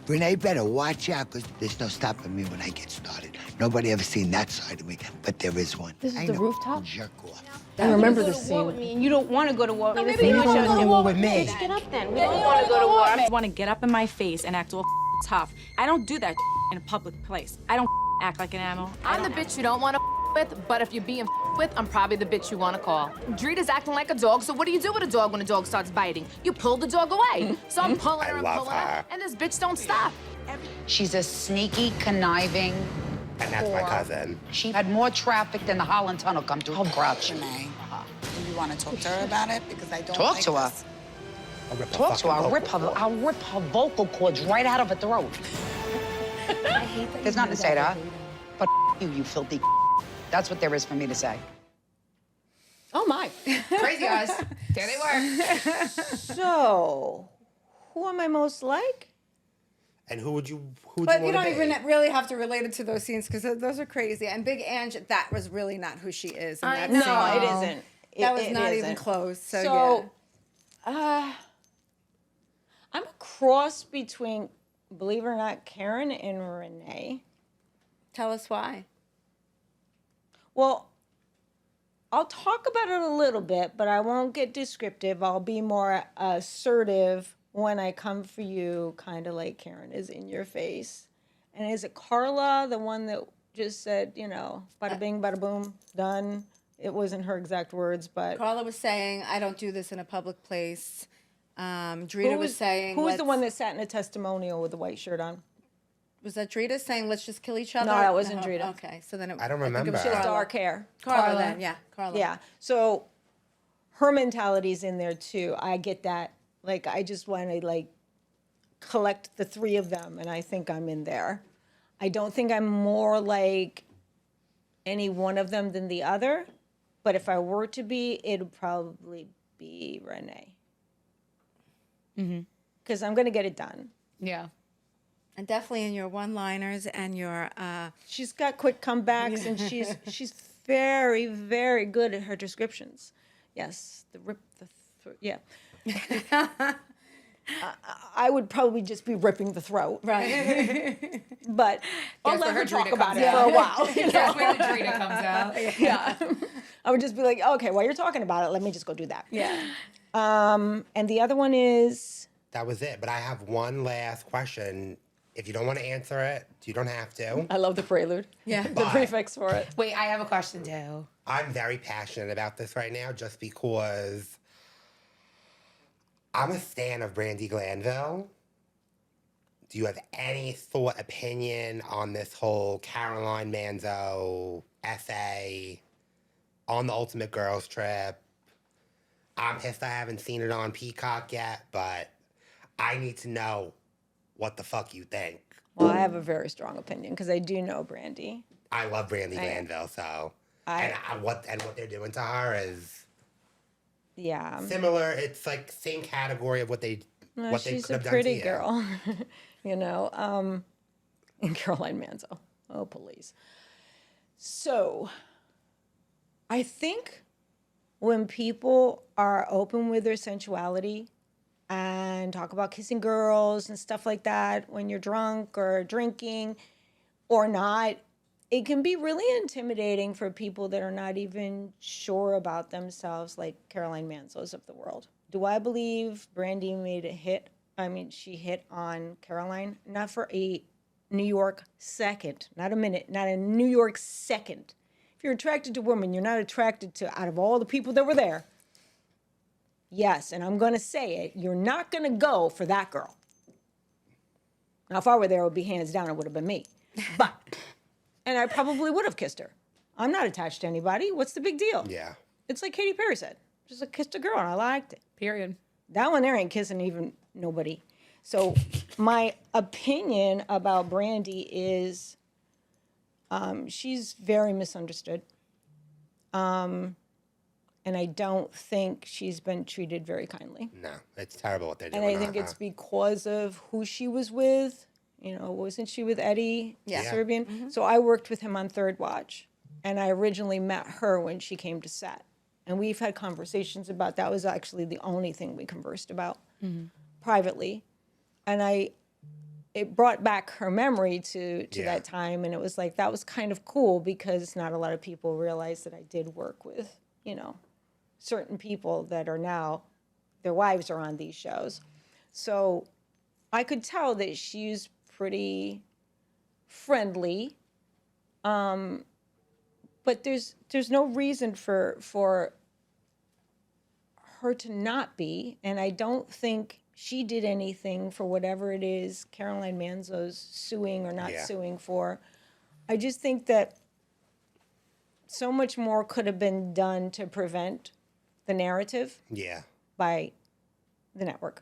Renee better watch out, because there's no stopping me when I get started. Nobody ever seen that side of me, but there is one. This is I the know. rooftop? Jerk off. I remember the Go to war with scene. me, and you don't want to go to war. Maybe you don't want to go to war with me. Let's get up then. We don't want to go to war. I want to get up in my face and act all tough. I don't do that in a public place. I don't act like an animal. I'm the bitch you don't want to with, but if you're being with, I'm probably the bitch you want to call. Drita's acting like a dog, so what do you do with a dog when a dog starts biting? You pull the dog away. So I'm pulling her and pulling her, and this bitch don't stop. She's a sneaky, conniving. And that's my cousin. She had more traffic than the Holland Tunnel come through her crotch. Renee, do you want to talk to her about it? Because I don't Talk like to her. this. Talk to her. I'll rip her vocal cords right out of her throat. There's nothing to say to her. But you filthy. That's what there is for me to say. Oh my. Crazy eyes. There they were. So, who am I most like? And who would you But you wanna don't be? even really have to relate it to those scenes because those are crazy. And Big Ange, that was really not who she is. In that No, scene. it isn't. That was It not even isn't. close. So, So, I'm a cross between, believe it or not, Karen and Renee. Tell us why. Well, I'll talk about it a little bit, but I won't get descriptive. I'll be more assertive when I come for you, kind of like Karen is in your face. And is it Carla, the one that just said, bada bing, bada boom, done? It wasn't her exact words, but Carla was saying, I don't do this in a public place. Drita was saying... Who was the one that sat in a testimonial with the white shirt on? Was that Drita saying, let's just kill each other? No, that wasn't Drita. Okay, so then I don't think it remember. was She has Carla. dark hair. Carla then, yeah, Carla. Yeah. So her mentality's in there too. I get that. Like, I just want to collect the three of them, and I think I'm in there. I don't think I'm more like any one of them than the other, but if I were to be, it would probably be Renee. Because I'm going to get it done. Yeah. And definitely in your one-liners and your... She's got quick comebacks, and she's very, very good at her descriptions. Yes, yeah. I would probably just be ripping the throat. Right. But I'll Guess let where her her talk Drita about comes it out. for a while. That's where the Drita comes out. Yeah. I would just be like, okay, while you're talking about it, let me just go do that. Yeah. And the other one is... That was it. But I have one last question. If you don't want to answer it, you don't have to. I love the prelude. Yeah. The prefix for it. Wait, I have a question too. I'm very passionate about this right now just because I'm a stan of Brandi Glanville. Do you have any thought, opinion on this whole Caroline Manzo essay on the Ultimate Girls Trip? I'm pissed I haven't seen it on Peacock yet, but I need to know what the fuck you think. Well, I have a very strong opinion because I do know Brandi. I love Brandi Glanville, so... And what they're doing to her is similar. It's like same category of what they No, what they she's could a have done to pretty you. girl, and Caroline Manzo. Oh, please. So, I think when people are open with their sensuality and talk about kissing girls and stuff like that when you're drunk or drinking or not, it can be really intimidating for people that are not even sure about themselves, like Caroline Manzo's of the world. Do I believe Brandi made a hit? I mean, she hit on Caroline, not for a New York second, not a minute, not a New York second. If you're attracted to women, you're not attracted to, out of all the people that were there, yes, and I'm going to say it, you're not going to go for that girl. Now, if I were there, it would be hands down, it would have been me. But... And I probably would have kissed her. I'm not attached to anybody. What's the big deal? Yeah. It's like Katy Perry said. Just kissed a girl and I liked it. Period. That one there ain't kissing even nobody. So my opinion about Brandi is she's very misunderstood. And I don't think she's been treated very kindly. No, it's terrible what they're doing. And I think it's because of who she was with. Wasn't she with Eddie Serbian? Mm-hmm. So I worked with him on Third Watch, and I originally met her when she came to set. And we've had conversations about that. Was actually the only thing we conversed about privately. And it brought back her memory to that time, and it was like, that was kind of cool because not a lot of people realize that I did work with, certain people that are now, their wives are on these shows. So I could tell that she's pretty friendly, but there's no reason for her to not be, and I don't think she did anything for whatever it is Caroline Manzo's suing or not suing for. I just think that so much more could have been done to prevent the narrative by the network.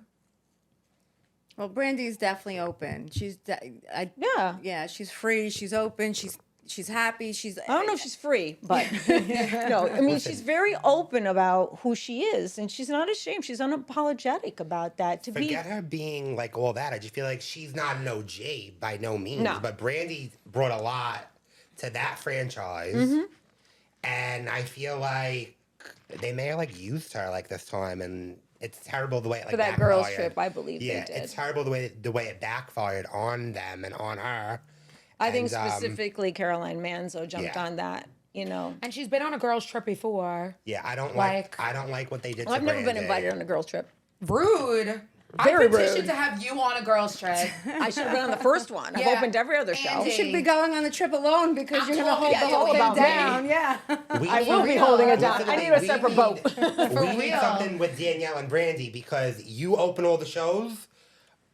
Well, Brandi's definitely open. She's she's free. She's open. She's she's happy. She's. I don't know if she's free, but no. I mean, she's very open about who she is, and she's not ashamed. She's unapologetic about that. Forget her being like all that. I just feel like she's not an OG by no means. No. But Brandy brought a lot to that franchise, and I feel like they may have like used her like this time, and it's terrible the way it like for that girls' backfired. trip, I believe Yeah, they did. it's terrible the way it backfired on them and on her. I think And, specifically Caroline Manzo jumped yeah. on that. You know, And she's been on a girls' trip before. Yeah, I don't like what they did. Well, to I've never been Brandy. invited on a girls' trip. Rude. Very I petitioned rude. to have you on a girls' trip. I should have been on the first one. I've Yeah. opened every other show. Andy. You should be going on the trip alone because you're gonna hold talking the whole to you thing about me. down. Yeah. I will be holding it down. I need a separate boat. We need something with Danielle and Brandy because you open all the shows.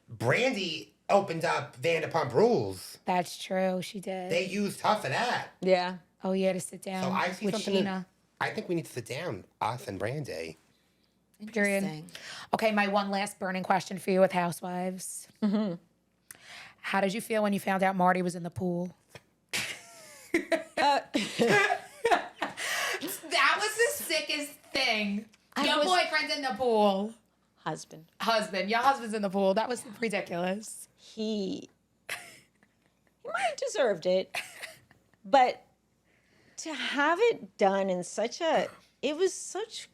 Brandy opened up Vanderpump Rules. That's true. She did. They used her for that. Yeah. Oh, yeah, to sit down So I see with something. Sheena. I think we need to sit down, us and Brandy. Period. Okay, my one last burning question for you with Housewives. Mm-hmm. How did you feel when you found out Marty was in the pool? That was the sickest thing. Your boyfriend's in the pool. Husband. Your husband's in the pool. That was ridiculous. He might have deserved it, but to have it done in it was such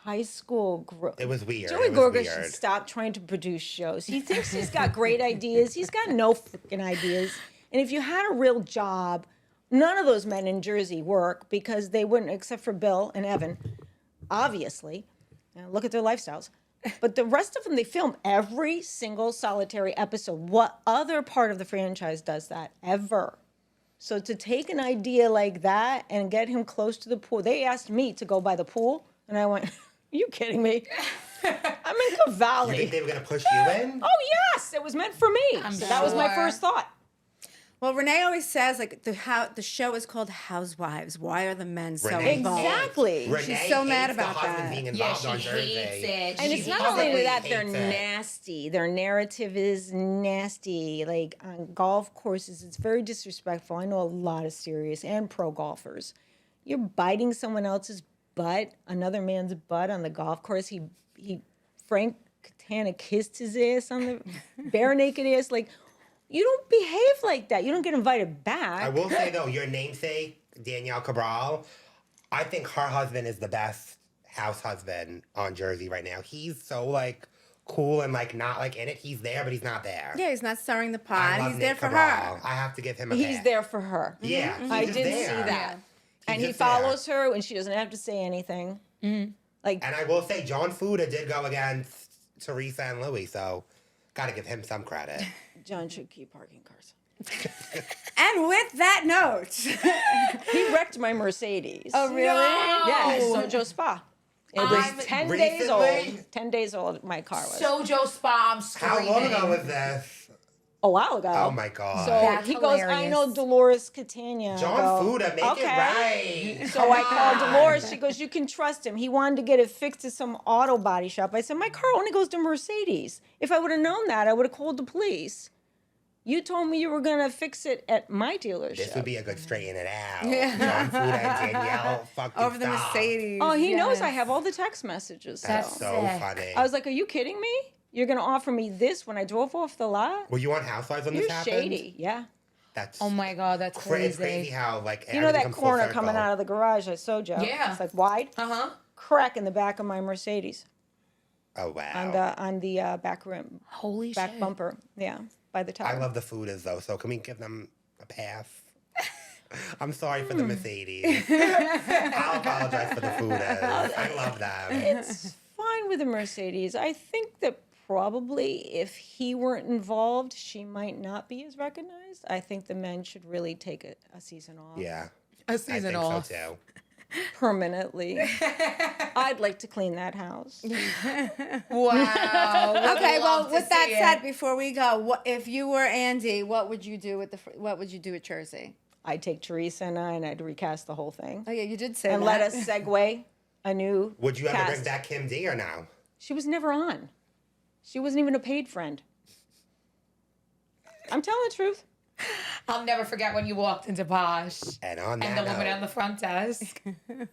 high school growth. It was weird. Joey It was Gorga weird. should stop trying to produce shows. He thinks he's got great ideas. He's got no freaking ideas. And if you had a real job, none of those men in Jersey work because they wouldn't, except for Bill and Evan, obviously. Look at their lifestyles. But the rest of them, they film every single solitary episode. What other part of the franchise does that ever? So to take an idea like that and get him close to the pool, they asked me to go by the pool, and I went, are you kidding me? I'm in Cavalli. You think they were gonna push you in? Oh, yes, it was meant for me. So that was my first thought. Well, Renee always says like the show is called Housewives. Why are the men so Renee- involved? Exactly. Renee She's so mad hates the about husband that. being Yeah, involved she on Jersey. hates it. And She it's not hates only it. that they're hates it. nasty. Their narrative is nasty. Like on golf courses, it's very disrespectful. I know a lot of serious and pro golfers. You're biting someone else's butt, another man's butt on the golf course. Frank Katana kissed his ass on the bare naked ass. Like, you don't behave like that. You don't get invited back. I will say though, your namesake, Danielle Cabral, I think her husband is the best house husband on Jersey right now. He's so like cool and like not like in it. He's there, but he's not there. Yeah, he's not stirring the I pot. love He's there Nick for Cabral. her. I have to give him a He's pass. there for her. Yeah, he's I just did there. see that. And He's he just there. follows her, and she doesn't have to say anything. Like, And I will say, John Fuda did go against Teresa and Louis, so gotta give him some credit. John should keep parking cars. And with that note, He wrecked my Mercedes. oh really? Yes, Sojo Spa. It was I'm- 10 days Recently? old. 10 days old, my car was. Sojo Spa, I'm How screaming. long ago was this? A while ago. Oh my God. So That's he goes, I know hilarious. Dolores Catania. I John go, Fuda, make it right. So I called Dolores. She goes, you can trust him. He wanted to get it fixed at some auto body shop. I said, my car only goes to Mercedes. If I would have known that, I would have called the police. You told me you were going to fix it at my dealership. This would be a good straighten it out. Yeah. John Fuda and Danielle fucking Over the stop. Mercedes. Oh, he knows I yes. have all the text messages. That's so. so sick. funny. I was like, are you kidding me? You're going to offer me this when I drove off the lot? Were you on Housewives when You're this happened? shady. Yeah. That's Oh my God, that's it's crazy. crazy how like You know everything that comes full corner circle. coming out of the garage at Sojo? Yeah. It's like wide. Uh-huh. Crack in the back of my Mercedes Oh wow. on the back rim. Holy back shit. bumper. Yeah, by the top. I love the Fudas though, so can we give them a pass? I'm sorry for the Mercedes. I'll apologize for the Fudas. I love them. It's fine with the Mercedes. I think that probably if he weren't involved, she might not be as recognized. I think the men should really take a season off. Yeah. A I season think off. so too. Permanently. I'd like to clean that house. Wow. Okay, well, with that see said, it. before we go, what if you were Andy? What would you do with what would you do with Jersey? I'd take Teresa and I'd recast the whole thing. Oh yeah, you did say And that. let us segue a new Would you ever cast. bring back Kim D or no? She was never on. She wasn't even a paid friend. I'm telling the truth. I'll never forget when you walked into Posh And on and that the woman note, on the front desk.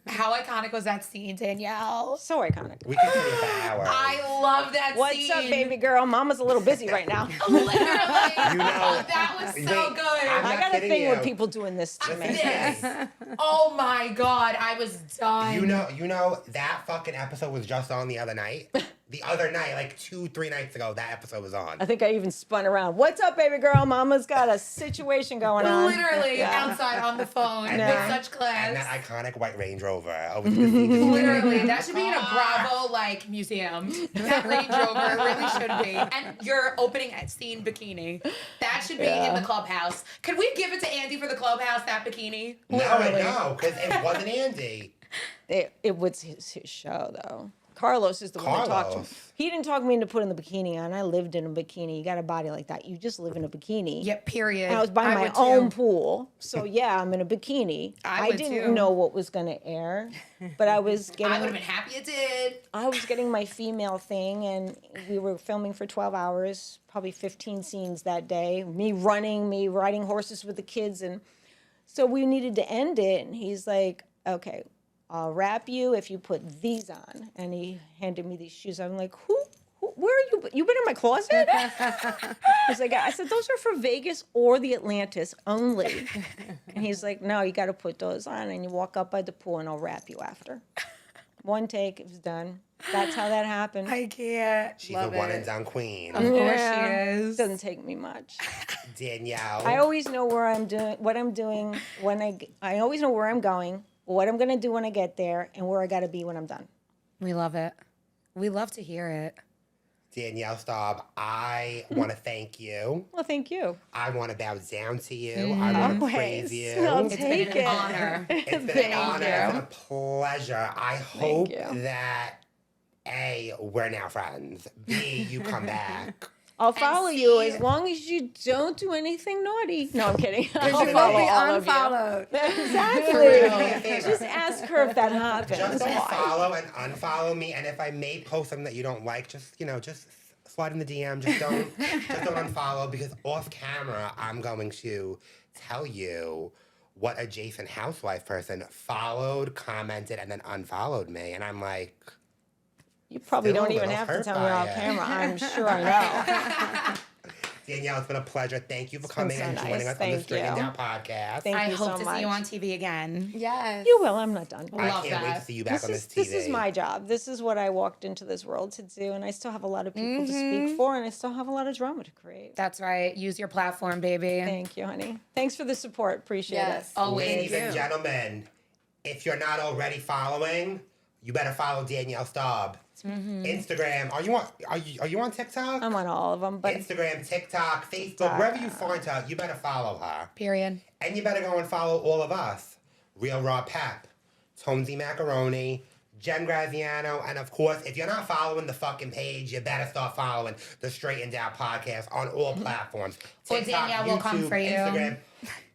How iconic was that scene, Danielle? So iconic. we can see it for hours. I love that What's scene. up, baby girl? Mama's a little busy right now. Literally. You know, that was so wait, good. I'm I not got a kidding thing you. with people doing this to me. This. Oh my God, I was done. You know that fucking episode was just on the other night. The other night, like 2-3 nights ago, that episode was on. I think I even spun around. What's up, baby girl? Mama's got a situation going on. Literally outside on the phone with such class. And that iconic white Range Rover over the casino. Literally, that should be in a Bravo like museum. That Range Rover really should be. And your opening scene bikini, that should be in the clubhouse. Could we give it to Andy for the clubhouse? That bikini? Literally. No, because it wasn't Andy. It was his show, though. Carlos is the one that talked to me. He didn't talk me into putting the bikini on. I lived in a bikini. You got a body like that, you just live in a bikini. Yep, period. And I was by my own pool. So yeah, I'm in a bikini. I didn't know what was going to air, but I was getting... I would have been happy it did. I was getting my female thing, and we were filming for 12 hours, probably 15 scenes that day. Me running, me riding horses with the kids. And so we needed to end it. And he's like, okay, I'll wrap you if you put these on. And he handed me these shoes. I'm like, who where are you? You been in my closet? He's like, I said, those are for Vegas or the Atlantis only. And he's like, no, you got to put those on and you walk up by the pool and I'll wrap you after. One take, it was done. That's how that happened. I can't. She's a one and done queen. Of course she is. Doesn't take me much. Danielle. I always know where I'm doing, what I'm doing when I always know where I'm going, what I'm going to do when I get there, and where I got to be when I'm done. We love it. We love to hear it. Danielle Staub, I want to thank you. Well, thank you. I want to bow down to you. I want to praise you. I'll It's take been an honor. It's been an honor. It's been a pleasure. I hope that A, we're now friends. B, you come back. I'll follow you as long as you don't do anything naughty. No, I'm kidding. I'll you follow will be all of you. unfollowed. Exactly. Just ask her if that happens. Just don't follow and unfollow me. And if I may post something that you don't like, just slide in the DM. Just don't unfollow, because off camera, I'm going to tell you what adjacent housewife person followed, commented, and then unfollowed me. And I'm like, You probably still don't a even little have to hurt tell me by off it. camera. I'm sure I know. Danielle, it's been a pleasure. Thank you for It's been coming so and joining nice. us on the Thank Straightened you. Out podcast. Thank I you hope so to much. see you on TV again. Yes. You will. I'm not done. I Love can't wait that. to see you back on this TV. This is my job. This is what I walked into this world to do, and I still have a lot of people to speak for, and I still have a lot of drama to create. That's right. Use your platform, baby. Thank you, honey. Thanks for the support. Appreciate Yes. it. Always. Ladies and gentlemen, if you're not already following, you better follow Danielle Staub. Instagram. Are you on TikTok? I'm on all of them, but Instagram, TikTok, Facebook, wherever you find her, you better follow her. Period. And you better go and follow all of us. Real Raw Pep, Tonesy Macaroni, Jen Graziano, and of course, if you're not following the fucking page, you better start following the Straightened Out podcast on all platforms. Or TikTok, Danielle will come YouTube, for you. Instagram.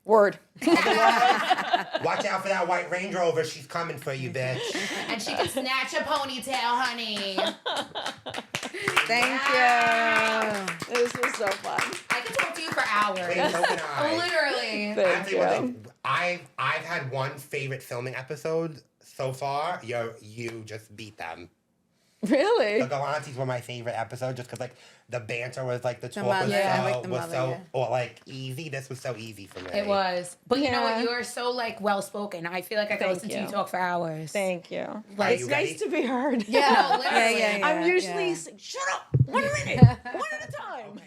word. Watch out for that white Range Rover. She's coming for you, bitch. And she can snatch a ponytail, honey. Thank you. This was so fun. I could talk to you for hours. Wait, so can I. Literally. I'll Thank tell you one you. thing. I've had one favorite filming episode so far. You just beat them. Really? The Galantes were my favorite episode, just because like the banter was like the talk mother, was yeah, I so like the mother, yeah. or like easy. This was so easy for me. It was. But you know what? Yeah. You're so like well spoken. I feel like I could Thank listen to you. you talk for hours. Thank you. Are It's you nice ready? to be heard. No, literally. Yeah. I'm usually yeah. shut up. 1 minute. One at a time.